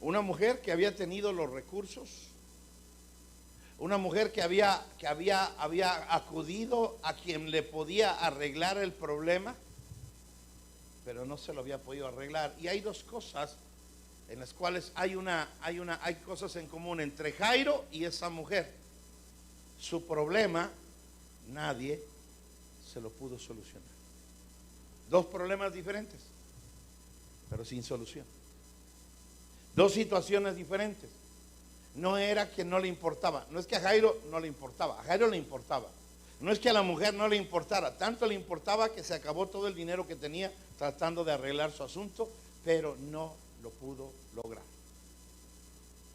[SPEAKER 1] Una mujer que había tenido los recursos. Una mujer que había acudido a quien le podía arreglar el problema, pero no se lo había podido arreglar. Y hay 2 cosas en las cuales hay cosas en común entre Jairo y esa mujer. Su problema nadie se lo pudo solucionar. 2 problemas diferentes, pero sin solución. 2 situaciones diferentes. No era que no le importaba. No es que a Jairo no le importaba. A Jairo le importaba. No es que a la mujer no le importara. Tanto le importaba que se acabó todo el dinero que tenía tratando de arreglar su asunto, pero no lo pudo lograr.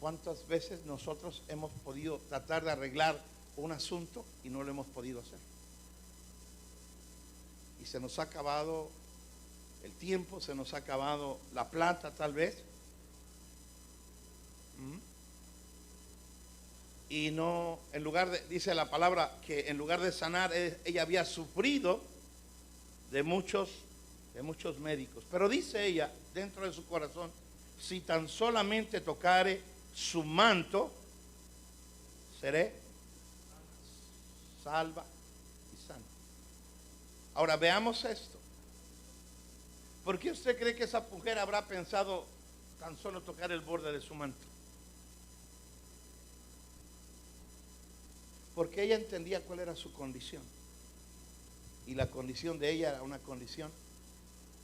[SPEAKER 1] ¿Cuántas veces nosotros hemos podido tratar de arreglar un asunto y no lo hemos podido hacer? Y se nos ha acabado el tiempo, se nos ha acabado la plata tal vez. Y no, en lugar de, dice la palabra, que en lugar de sanar, ella había sufrido de muchos médicos. Pero dice ella, dentro de su corazón, si tan solamente tocare su manto, seré salva y sana. Ahora veamos esto. ¿Por qué usted cree que esa mujer habrá pensado tan solo tocar el borde de su manto? Porque ella entendía cuál era su condición. y la condición de ella era una condición,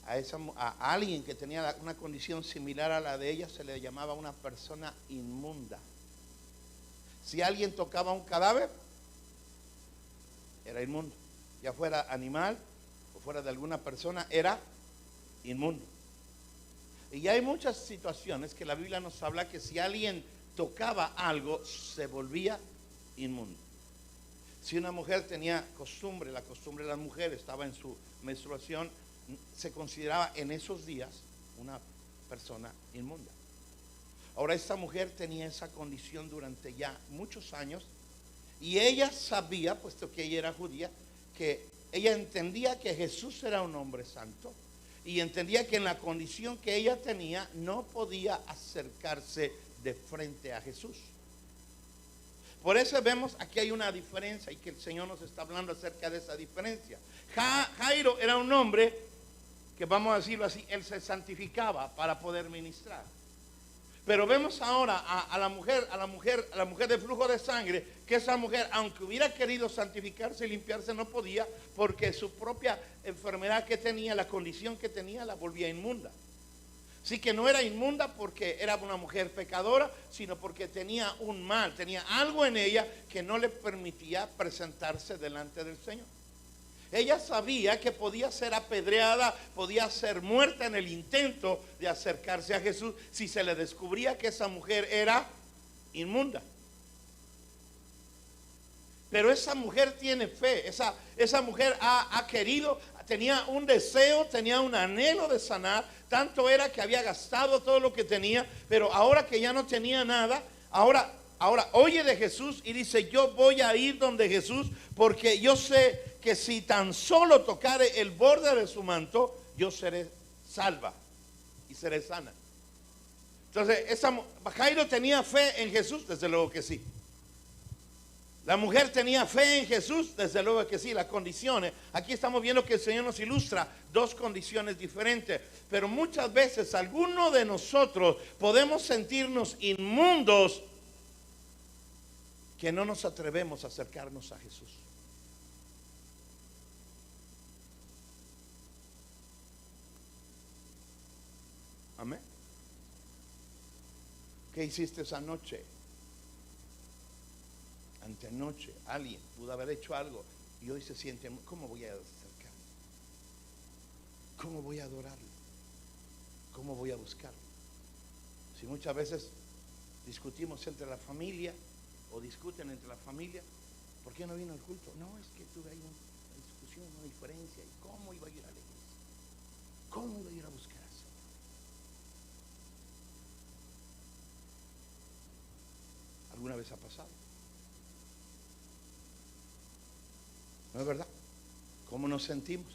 [SPEAKER 1] a alguien que tenía una condición similar a la de ella se le llamaba una persona inmunda. Si alguien tocaba un cadáver, era inmundo. Ya fuera animal o fuera de alguna persona, era inmundo. Y hay muchas situaciones que la Biblia nos habla que si alguien tocaba algo, se volvía inmundo. Si una mujer tenía costumbre, la costumbre de las mujeres estaba en su menstruación, se consideraba en esos días una persona inmunda. Ahora esta mujer tenía esa condición durante ya muchos años y ella sabía, puesto que ella era judía, que ella entendía que Jesús era un hombre santo y entendía que en la condición que ella tenía no podía acercarse de frente a Jesús. Por eso vemos aquí hay una diferencia y que el Señor nos está hablando acerca de esa diferencia. Jairo era un hombre que, vamos a decirlo así, él se santificaba para poder ministrar. Pero vemos ahora a la mujer de flujo de sangre, que esa mujer, aunque hubiera querido santificarse y limpiarse, no podía, porque su propia enfermedad que tenía, la condición que tenía, la volvía inmunda. Así que no era inmunda porque era una mujer pecadora, sino porque tenía un mal, tenía algo en ella que no le permitía presentarse delante del Señor. Ella sabía que podía ser apedreada, podía ser muerta en el intento de acercarse a Jesús si se le descubría que esa mujer era inmunda. Pero esa mujer tiene fe, esa mujer ha querido, tenía un deseo, tenía un anhelo de sanar. Tanto era que había gastado todo lo que tenía, pero ahora que ya no tenía nada, ahora oye de Jesús y dice: yo voy a ir donde Jesús, porque yo sé que si tan solo tocare el borde de su manto, yo seré salva y seré sana. Entonces, Jairo tenía fe en Jesús, desde luego que sí. La mujer tenía fe en Jesús, desde luego que sí. Las condiciones, aquí estamos viendo que el Señor nos ilustra dos condiciones diferentes, pero muchas veces algunos de nosotros podemos sentirnos inmundos que no nos atrevemos a acercarnos a Jesús. Amén. ¿Qué hiciste esa noche? Antenoche alguien pudo haber hecho algo y hoy se siente: ¿cómo voy a acercarme? ¿Cómo voy a adorarlo? ¿Cómo voy a buscarlo? Si muchas veces discutimos entre la familia o discuten entre la familia, ¿por qué no vino al culto? No, es que tuve ahí una discusión, una diferencia. ¿Y cómo iba a ir a la iglesia? ¿Cómo iba a ir a buscar al Señor? ¿Alguna vez ha pasado? ¿No es verdad? ¿Cómo nos sentimos?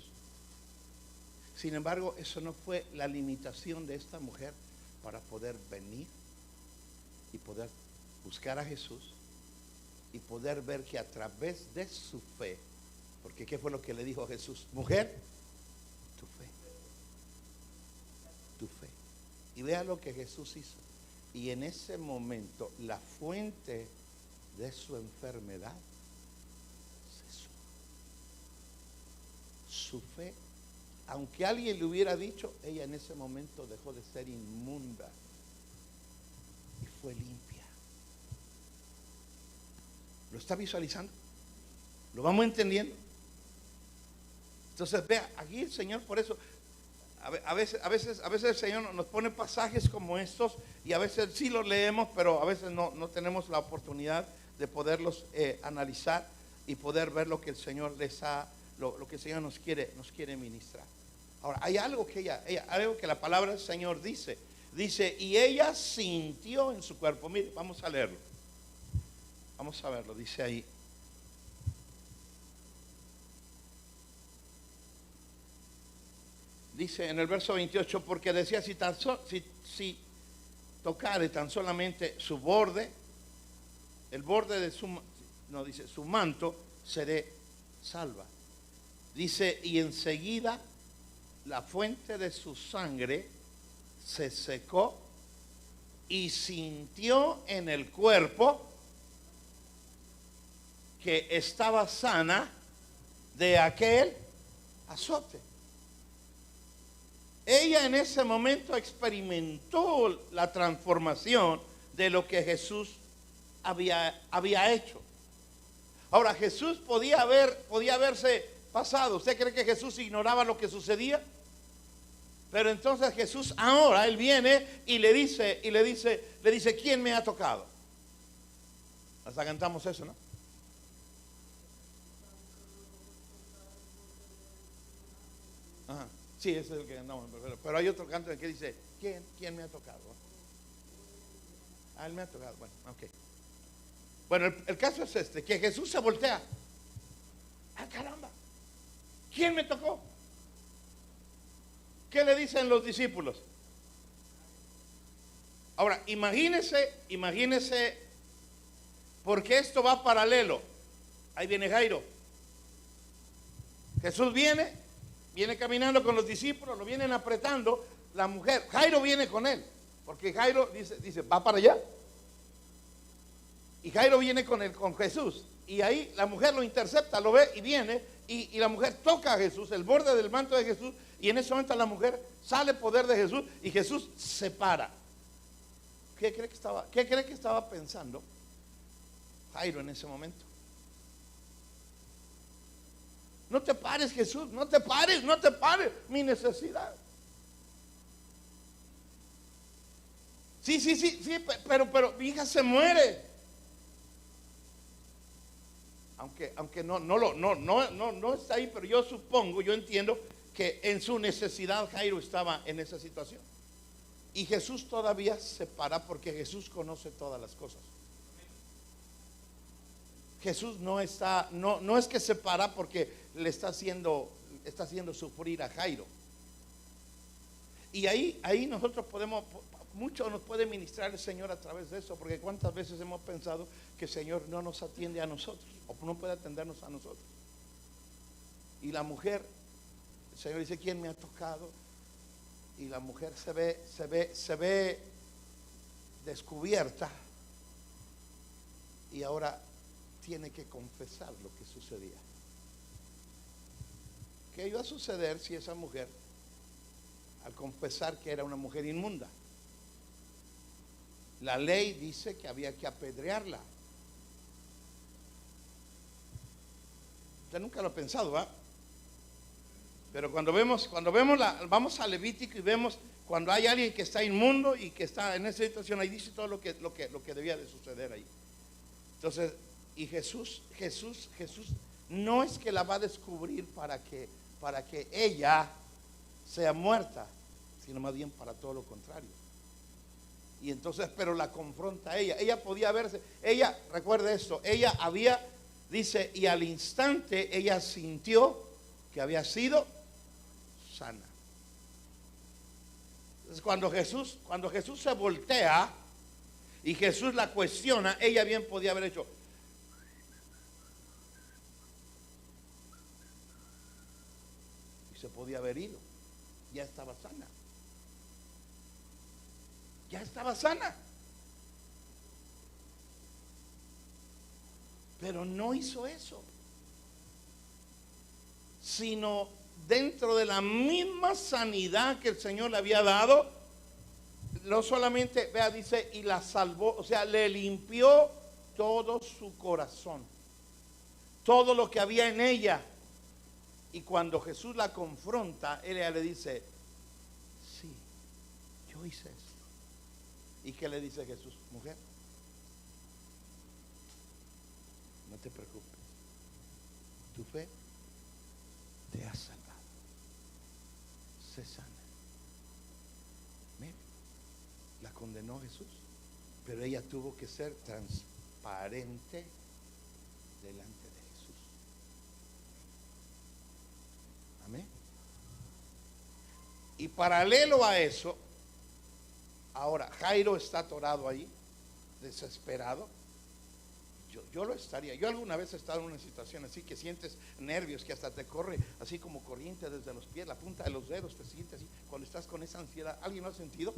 [SPEAKER 1] Sin embargo, eso no fue la limitación de esta mujer para poder venir y poder buscar a Jesús y poder ver que a través de su fe, porque ¿qué fue lo que le dijo Jesús? Mujer, tu fe. Tu fe. Y vea lo que Jesús hizo. Y en ese momento la fuente de su enfermedad cesó. Su fe, aunque alguien le hubiera dicho, ella en ese momento dejó de ser inmunda y fue limpia. ¿Lo está visualizando? ¿Lo vamos entendiendo? Entonces vea, aquí el Señor, por eso a veces el Señor nos pone pasajes como estos y a veces sí los leemos, pero a veces no tenemos la oportunidad de poderlos analizar y poder ver lo que el Señor lo que el Señor nos quiere ministrar. Ahora, hay algo algo que la palabra del Señor dice, y ella sintió en su cuerpo. Mire, vamos a leerlo. Vamos a verlo, dice ahí. Dice en el verso 28, porque decía: si tocare tan solamente su borde, el borde de su manto, seré salva. Dice: y enseguida la fuente de su sangre se secó y sintió en el cuerpo que estaba sana de aquel azote. Ella en ese momento experimentó la transformación de lo que Jesús había hecho. Ahora, Jesús podía haberse pasado. ¿Usted cree que Jesús ignoraba lo que sucedía? Pero entonces Jesús ahora, Él viene y le dice, ¿quién me ha tocado? Hasta cantamos eso, ¿no? Ajá. Sí, ese es el que cantamos. Pero hay otro canto en que dice, ¿quién me ha tocado? Ah, Él me ha tocado. Bueno, ok. Bueno, el caso es este, que Jesús se voltea. ¡Ah, caramba! ¿Quién me tocó? ¿Qué le dicen los discípulos? Ahora, imagínese, porque esto va paralelo. Ahí viene Jairo. Jesús viene caminando con los discípulos, lo vienen apretando. La mujer, Jairo viene con él, porque Jairo dice, va para allá. Y Jairo viene con Jesús. Y ahí la mujer lo intercepta, lo ve y viene. Y la mujer toca a Jesús, el borde del manto de Jesús. Y en ese momento la mujer sale poder de Jesús y Jesús se para. ¿Qué cree que estaba pensando Jairo en ese momento? No te pares, Jesús, no te pares, mi necesidad. Sí, pero mi hija se muere. Aunque no está ahí, pero yo entiendo que en su necesidad Jairo estaba en esa situación. Y Jesús todavía se para porque Jesús conoce todas las cosas. Jesús no es que se para porque le está haciendo sufrir a Jairo. Y ahí nosotros mucho nos puede ministrar el Señor a través de eso, porque cuántas veces hemos pensado que el Señor no nos atiende a nosotros, o no puede atendernos a nosotros. Y la mujer, el Señor dice, ¿quién me ha tocado? Y la mujer se ve descubierta, y ahora tiene que confesar lo que sucedía. ¿Qué iba a suceder si esa mujer, al confesar que era una mujer inmunda? La ley dice que había que apedrearla. Usted nunca lo ha pensado, ¿va? Pero cuando vamos a Levítico y vemos cuando hay alguien que está inmundo y que está en esa situación, ahí dice todo lo que debía de suceder ahí. Entonces, y Jesús no es que la va a descubrir para que ella sea muerta, sino más bien para todo lo contrario. Y entonces, pero la confronta a ella. Ella podía verse, recuerde esto, dice, y al instante ella sintió que había sido sana. Entonces, cuando Jesús se voltea y Jesús la cuestiona, ella bien podía haber hecho. Y se podía haber ido. Ya estaba sana. Ya estaba sana. Pero no hizo eso, sino dentro de la misma sanidad que el Señor le había dado, no solamente, dice, y la salvó, o sea, le limpió todo su corazón, todo lo que había en ella. Y cuando Jesús la confronta, ella le dice, sí, yo hice eso. ¿Y qué le dice Jesús? Mujer, no te preocupes, tu fe te ha salvado, sé sana. Mire, la condenó Jesús, pero ella tuvo que ser transparente delante de Jesús. Amén. Y paralelo a eso, ahora Jairo está atorado ahí, desesperado. Yo lo estaría. Yo alguna vez he estado en una situación así, que sientes nervios, que hasta te corre así como corriente desde los pies, la punta de los dedos, te sientes así cuando estás con esa ansiedad. ¿Alguien lo ha sentido?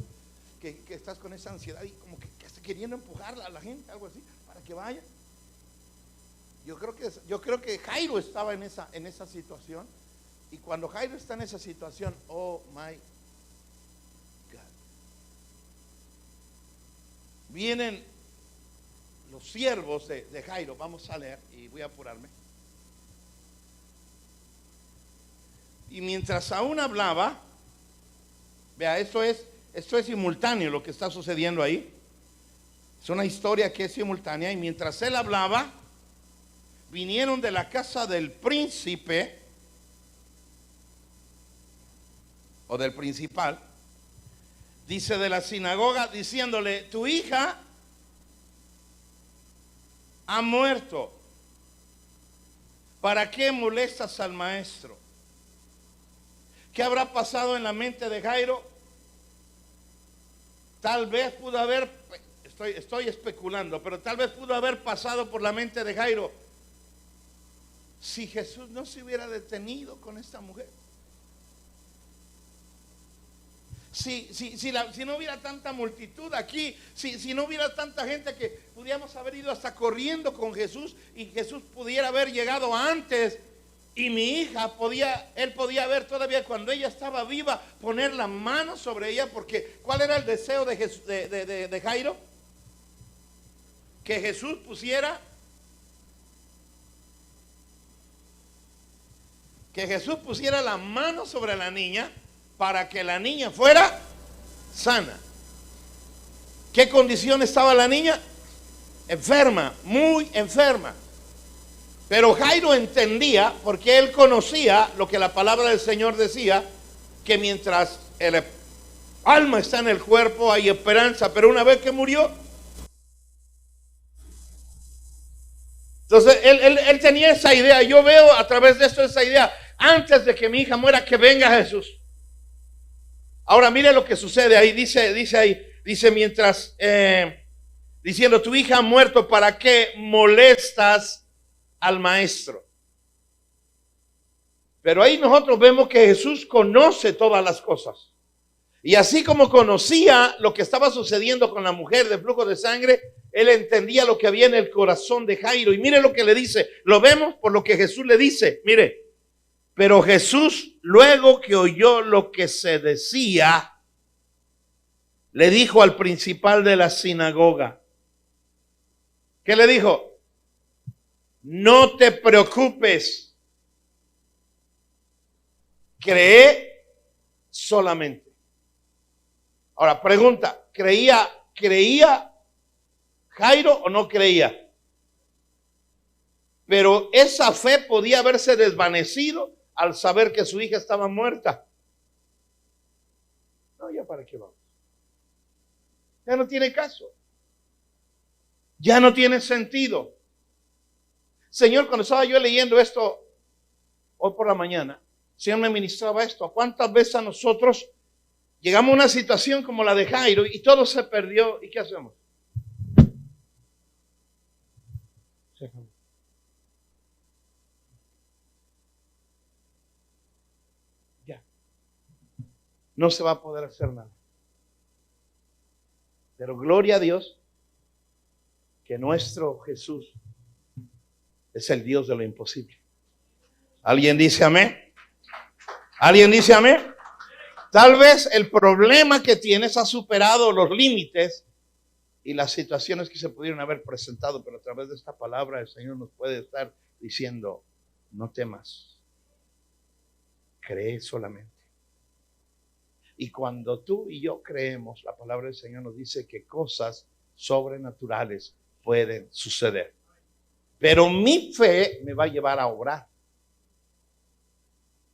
[SPEAKER 1] Que estás con esa ansiedad y como que estás queriendo empujar a la gente, algo así, para que vaya. Yo creo que Jairo estaba en esa situación. Y cuando Jairo está en esa situación, oh my God, vienen los siervos de Jairo. Vamos a leer y voy a apurarme. Y mientras aún hablaba, vea, esto es simultáneo lo que está sucediendo ahí. Es una historia que es simultánea. Y mientras él hablaba, vinieron de la casa del príncipe o del principal, dice, de la sinagoga, diciéndole: tu hija ha muerto, ¿para qué molestas al maestro? ¿Qué habrá pasado en la mente de Jairo? Tal vez pudo haber, estoy especulando, pero tal vez pudo haber pasado por la mente de Jairo: si Jesús no se hubiera detenido con esta mujer, si no hubiera tanta multitud aquí, si no hubiera tanta gente, que pudiéramos haber ido hasta corriendo con Jesús y Jesús pudiera haber llegado antes, y mi hija él podía ver todavía cuando ella estaba viva, poner la mano sobre ella, porque ¿cuál era el deseo de Jairo? Que Jesús pusiera la mano sobre la niña para que la niña fuera sana. ¿Qué condición estaba la niña? Enferma, muy enferma. Pero Jairo entendía, porque él conocía lo que la palabra del Señor decía, que mientras el alma está en el cuerpo hay esperanza, pero una vez que murió. Entonces él tenía esa idea. Yo veo a través de esto esa idea: antes de que mi hija muera, que venga Jesús. Ahora mire lo que sucede ahí. Dice mientras diciendo: tu hija ha muerto, ¿para qué molestas al maestro? Pero ahí nosotros vemos que Jesús conoce todas las cosas. Y así como conocía lo que estaba sucediendo con la mujer de flujo de sangre, él entendía lo que había en el corazón de Jairo. Y mire lo que le dice. Lo vemos por lo que Jesús le dice. Mire: pero Jesús, luego que oyó lo que se decía, le dijo al principal de la sinagoga. ¿Qué le dijo? No te preocupes, cree solamente. Ahora pregunta: ¿creía Jairo o no creía? Pero esa fe podía haberse desvanecido al saber que su hija estaba muerta. No, ya para qué vamos. Ya no tiene caso. Ya no tiene sentido. Señor, cuando estaba yo leyendo esto hoy por la mañana, el Señor me ministraba esto: ¿cuántas veces a nosotros llegamos a una situación como la de Jairo y todo se perdió? ¿Y qué hacemos? Ya. No se va a poder hacer nada. Pero gloria a Dios que nuestro Jesús es el Dios de lo imposible. ¿Alguien dice amén? ¿Alguien dice amén? Tal vez el problema que tienes ha superado los límites y las situaciones que se pudieron haber presentado, pero a través de esta palabra el Señor nos puede estar diciendo: no temas, cree solamente. Y cuando tú y yo creemos, la palabra del Señor nos dice que cosas sobrenaturales pueden suceder. Pero mi fe me va a llevar a obrar.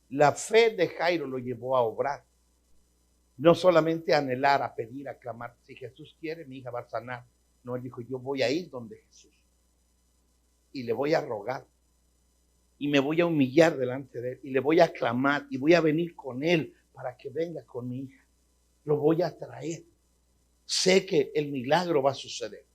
[SPEAKER 1] La fe de Jairo lo llevó a obrar. No solamente a anhelar, a pedir, a clamar: si Jesús quiere, mi hija va a sanar. No, él dijo: yo voy a ir donde Jesús y le voy a rogar y me voy a humillar delante de él y le voy a clamar y voy a venir con él para que venga con mi hija. Lo voy a traer. Sé que el milagro va a suceder.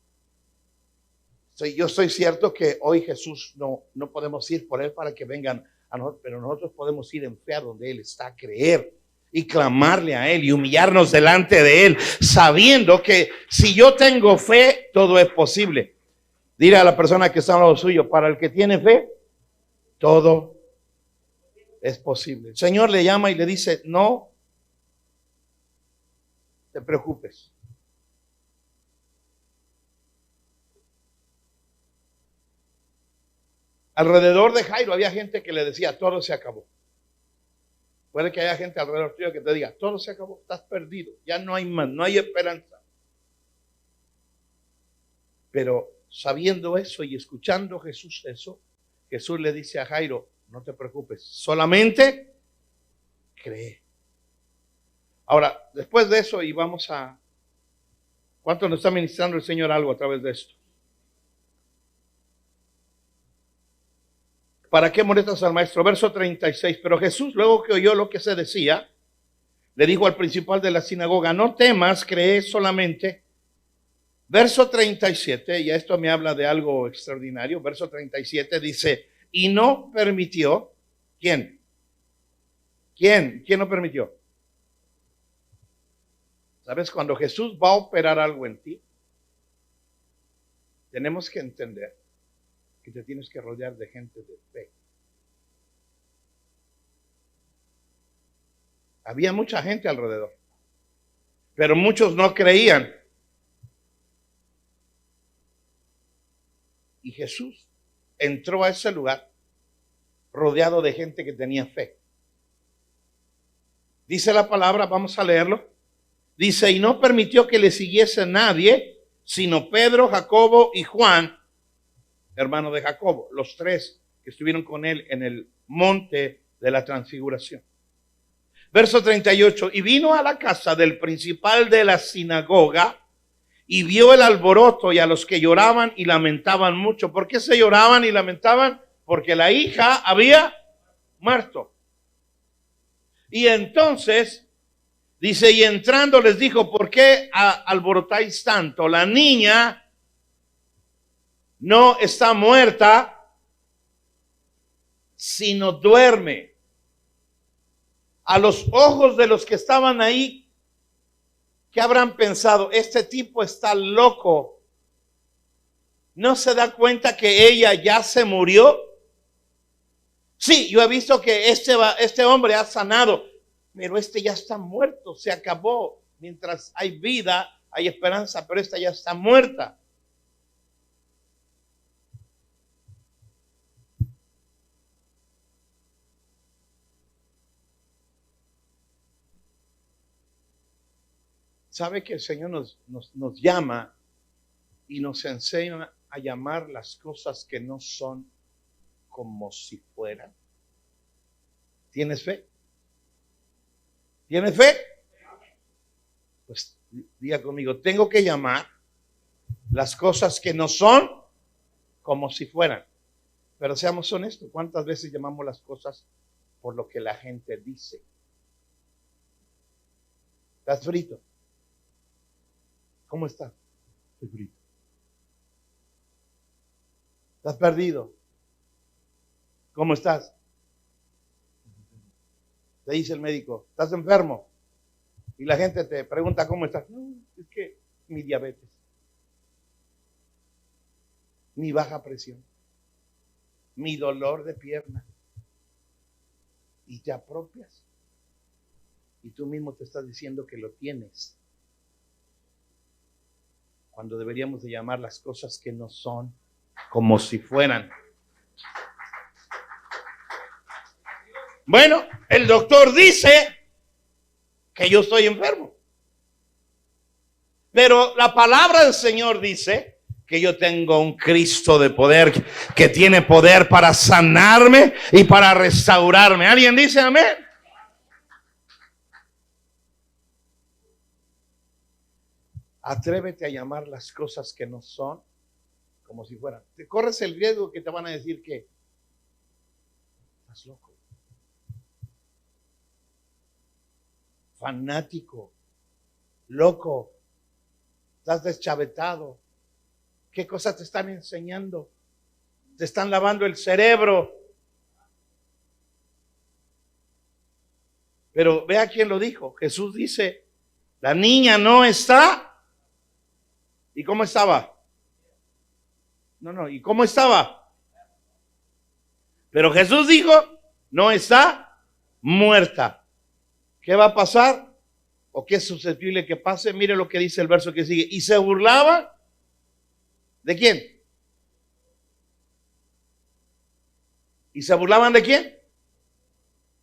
[SPEAKER 1] Yo estoy cierto que hoy Jesús no podemos ir por él para que vengan a nosotros, pero nosotros podemos ir en fe a donde él está, a creer y clamarle a él y humillarnos delante de él, sabiendo que si yo tengo fe, todo es posible. Dile a la persona que está al lado suyo: para el que tiene fe, todo Es posible. El Señor le llama y le dice, no te preocupes. Alrededor de Jairo había gente que le decía, todo se acabó. Puede que haya gente alrededor tuyo que te diga, todo se acabó, estás perdido, ya no hay más, no hay esperanza. Pero sabiendo eso y escuchando Jesús eso, Jesús le dice a Jairo, no te preocupes, solamente cree. Ahora, después de eso, y vamos a... ¿Cuánto nos está ministrando el Señor algo a través de esto? ¿Para qué molestas al maestro? Verso 36. Pero Jesús, luego que oyó lo que se decía, le dijo al principal de la sinagoga, no temas, cree solamente. Verso 37, y esto me habla de algo extraordinario. Verso 37 dice, y no permitió. ¿Quién? ¿Quién no permitió? ¿Sabes? Cuando Jesús va a operar algo en ti, tenemos que entender que te tienes que rodear de gente de fe. Había mucha gente alrededor, pero muchos no creían. Y Jesús entró a ese lugar rodeado de gente que tenía fe. Dice la palabra, vamos a leerlo. Dice, y no permitió que le siguiese nadie, sino Pedro, Jacobo y Juan, hermano de Jacobo, los tres que estuvieron con él en el monte de la transfiguración. Verso 38, y vino a la casa del principal de la sinagoga y vio el alboroto y a los que lloraban y lamentaban mucho. ¿Por qué se lloraban y lamentaban? Porque la hija había muerto. Y entonces, dice, y entrando les dijo, ¿por qué alborotáis tanto? La niña no está muerta, sino duerme. A los ojos de los que estaban ahí, ¿qué habrán pensado? Este tipo está loco. ¿No se da cuenta que ella ya se murió? Sí, yo he visto que este hombre ha sanado, pero este ya está muerto, se acabó. Mientras hay vida, hay esperanza, pero esta ya está muerta. ¿Sabe que el Señor nos llama y nos enseña a llamar las cosas que no son como si fueran? ¿Tienes fe? ¿Tienes fe? Pues diga conmigo, tengo que llamar las cosas que no son como si fueran. Pero seamos honestos, ¿cuántas veces llamamos las cosas por lo que la gente dice? ¿Estás frito? ¿Cómo estás? Estoy frito. ¿Estás perdido? ¿Cómo estás? Te dice el médico, ¿estás enfermo? Y la gente te pregunta, ¿cómo estás? No, es que mi diabetes, mi baja presión, mi dolor de pierna. Y te apropias. Y tú mismo te estás diciendo que lo tienes. Cuando deberíamos de llamar las cosas que no son como si fueran. Bueno, el doctor dice que yo estoy enfermo. Pero la palabra del Señor dice que yo tengo un Cristo de poder, que tiene poder para sanarme y para restaurarme. ¿Alguien dice amén? Atrévete a llamar las cosas que no son como si fueran. Te corres el riesgo que te van a decir que estás loco, fanático, loco, estás deschavetado. ¿Qué cosas te están enseñando? Te están lavando el cerebro. Pero vea quién lo dijo. Jesús dice, la niña no está. ¿Y cómo estaba? No, ¿y cómo estaba? Pero Jesús dijo, no está muerta. ¿Qué va a pasar? ¿O qué es susceptible que pase? Mire lo que dice el verso que sigue. Y se burlaba. ¿De quién? ¿Y se burlaban de quién?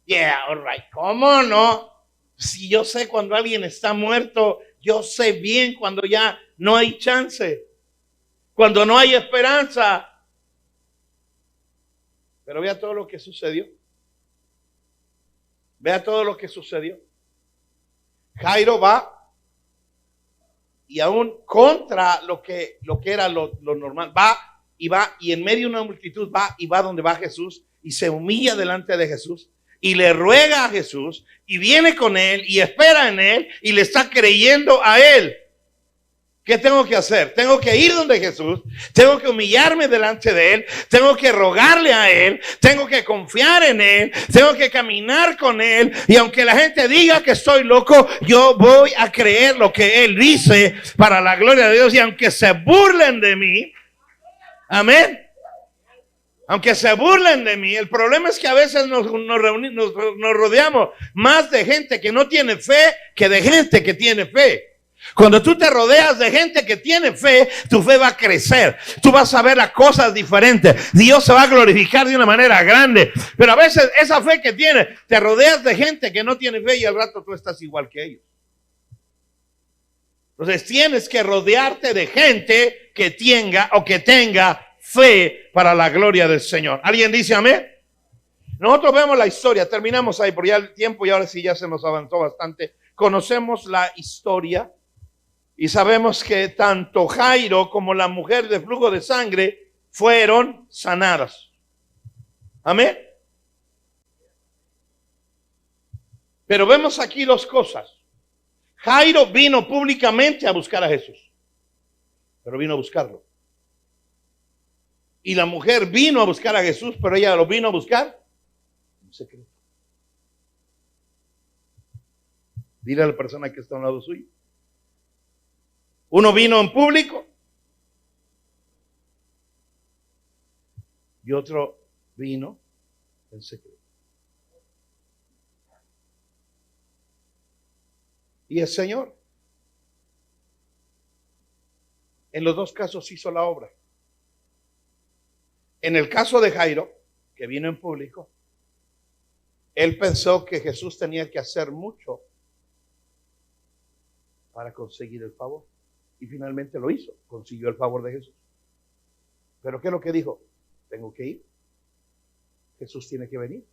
[SPEAKER 1] Yeah, all right. ¿Cómo no? Si yo sé cuando alguien está muerto, yo sé bien cuando ya no hay chance, cuando no hay esperanza. Pero vea todo lo que sucedió. Vea todo lo que sucedió. Jairo va y aún contra lo que era lo normal, va y en medio de una multitud va donde va Jesús y se humilla delante de Jesús y le ruega a Jesús y viene con él y espera en él y le está creyendo a él. ¿Qué tengo que hacer? Tengo que ir donde Jesús, tengo que humillarme delante de él, tengo que rogarle a él, tengo que confiar en él, tengo que caminar con él, y aunque la gente diga que estoy loco, yo voy a creer lo que él dice para la gloria de Dios, y aunque se burlen de mí, amén, aunque se burlen de mí, el problema es que a veces nos rodeamos más de gente que no tiene fe que de gente que tiene fe. Cuando tú te rodeas de gente que tiene fe, tu fe va a crecer. Tú vas a ver las cosas diferentes. Dios se va a glorificar de una manera grande. Pero a veces esa fe que tienes, te rodeas de gente que no tiene fe y al rato tú estás igual que ellos. Entonces tienes que rodearte de gente que tenga fe para la gloria del Señor. ¿Alguien dice amén? Nosotros vemos la historia, terminamos ahí por ya el tiempo y ahora sí ya se nos avanzó bastante. Conocemos la historia. Y sabemos que tanto Jairo como la mujer de flujo de sangre fueron sanadas. Amén. Pero vemos aquí dos cosas. Jairo vino públicamente a buscar a Jesús. Pero vino a buscarlo. Y la mujer vino a buscar a Jesús, pero ella lo vino a buscar en secreto. Dile a la persona que está a un lado suyo. Uno vino en público y otro vino en secreto. Y el Señor en los dos casos hizo la obra. En el caso de Jairo, que vino en público, él pensó que Jesús tenía que hacer mucho para conseguir el favor. Y finalmente lo hizo, consiguió el favor de Jesús. Pero ¿qué es lo que dijo? Tengo que ir. Jesús tiene que venir.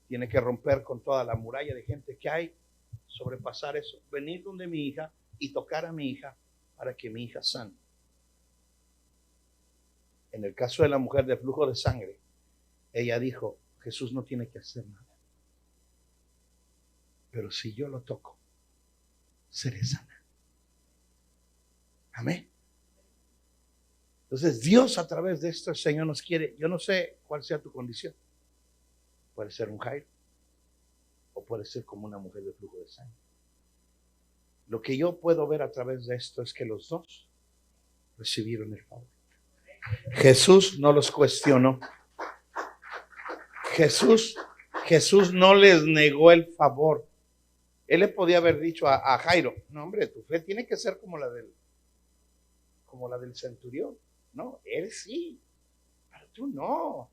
[SPEAKER 1] Tiene que romper con toda la muralla de gente que hay, sobrepasar eso, venir donde mi hija y tocar a mi hija para que mi hija sane. En el caso de la mujer de flujo de sangre, ella dijo, Jesús no tiene que hacer nada. Pero si yo lo toco, seré sana. Amén. Entonces Dios a través de esto, el Señor nos quiere. Yo no sé cuál sea tu condición. Puede ser un Jairo o puede ser como una mujer de flujo de sangre. Lo que yo puedo ver a través de esto es que los dos recibieron el favor. Jesús no los cuestionó. Jesús no les negó el favor. Él le podía haber dicho a Jairo, no hombre, tu fe tiene que ser como la del centurión. No, él sí, pero tú no.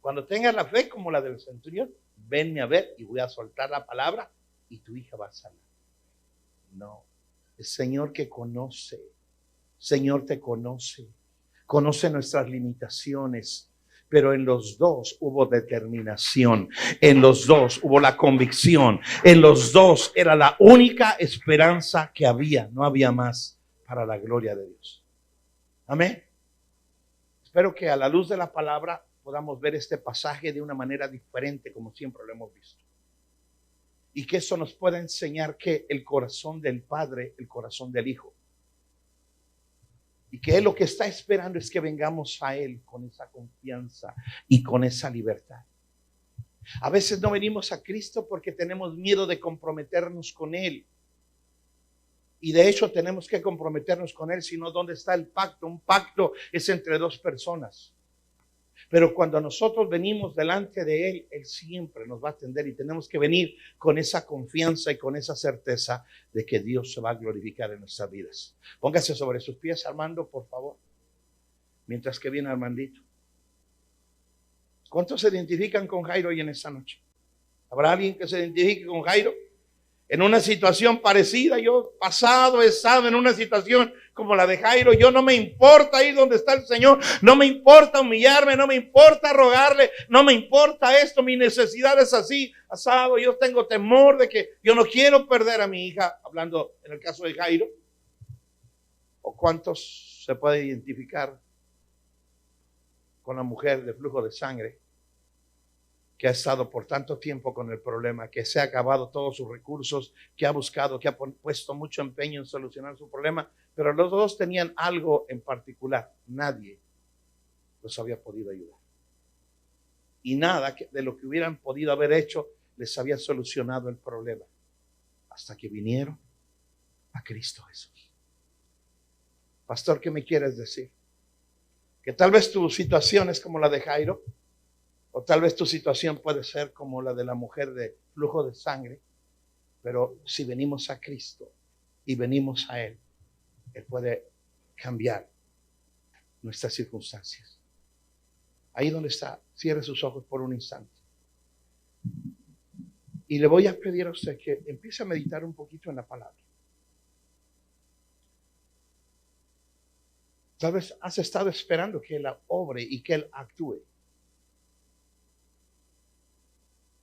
[SPEAKER 1] Cuando tengas la fe como la del centurión, venme a ver y voy a soltar la palabra y tu hija va a sanar. No, el Señor que conoce, Señor te conoce nuestras limitaciones, pero en los dos hubo determinación, en los dos hubo la convicción, en los dos era la única esperanza que había, no había más. Para la gloria de Dios. Amén. Espero que a la luz de la palabra podamos ver este pasaje de una manera diferente como siempre lo hemos visto. Y que eso nos pueda enseñar que el corazón del Padre, el corazón del Hijo. Y que Él lo que está esperando es que vengamos a Él con esa confianza y con esa libertad. A veces no venimos a Cristo porque tenemos miedo de comprometernos con Él. Y de hecho tenemos que comprometernos con Él, sino ¿dónde está el pacto? Un pacto es entre dos personas. Pero cuando nosotros venimos delante de Él, Él siempre nos va a atender y tenemos que venir con esa confianza y con esa certeza de que Dios se va a glorificar en nuestras vidas. Póngase sobre sus pies, Armando, por favor. Mientras que viene Armandito. ¿Cuántos se identifican con Jairo hoy en esta noche? ¿Habrá alguien que se identifique con Jairo? En una situación parecida, yo he estado en una situación como la de Jairo. Yo no me importa ir donde está el Señor, no me importa humillarme, no me importa rogarle, no me importa esto, mi necesidad es así, asado. Yo tengo temor de que yo no quiero perder a mi hija, hablando en el caso de Jairo. ¿O cuántos se puede identificar con la mujer de flujo de sangre que ha estado por tanto tiempo con el problema, que se ha acabado todos sus recursos, que ha buscado, que ha puesto mucho empeño en solucionar su problema, pero los dos tenían algo en particular? Nadie los había podido ayudar. Y nada de lo que hubieran podido haber hecho les había solucionado el problema, hasta que vinieron a Cristo Jesús. Pastor, ¿qué me quieres decir? Que tal vez tu situación es como la de Jairo, o tal vez tu situación puede ser como la de la mujer de flujo de sangre, pero si venimos a Cristo y venimos a Él, Él puede cambiar nuestras circunstancias. Ahí donde está, cierre sus ojos por un instante. Y le voy a pedir a usted que empiece a meditar un poquito en la palabra. Tal vez has estado esperando que Él obre y que Él actúe.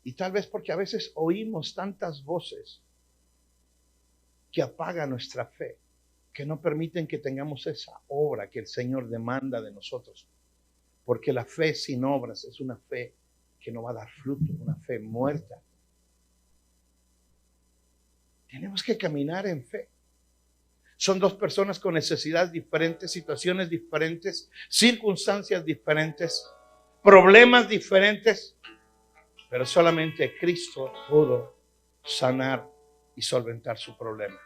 [SPEAKER 1] Y tal vez porque a veces oímos tantas voces que apagan nuestra fe, que no permiten que tengamos esa obra que el Señor demanda de nosotros. Porque la fe sin obras es una fe que no va a dar fruto, una fe muerta. Tenemos que caminar en fe. Son dos personas con necesidades diferentes, situaciones diferentes, circunstancias diferentes, problemas diferentes. Pero solamente Cristo pudo sanar y solventar su problema.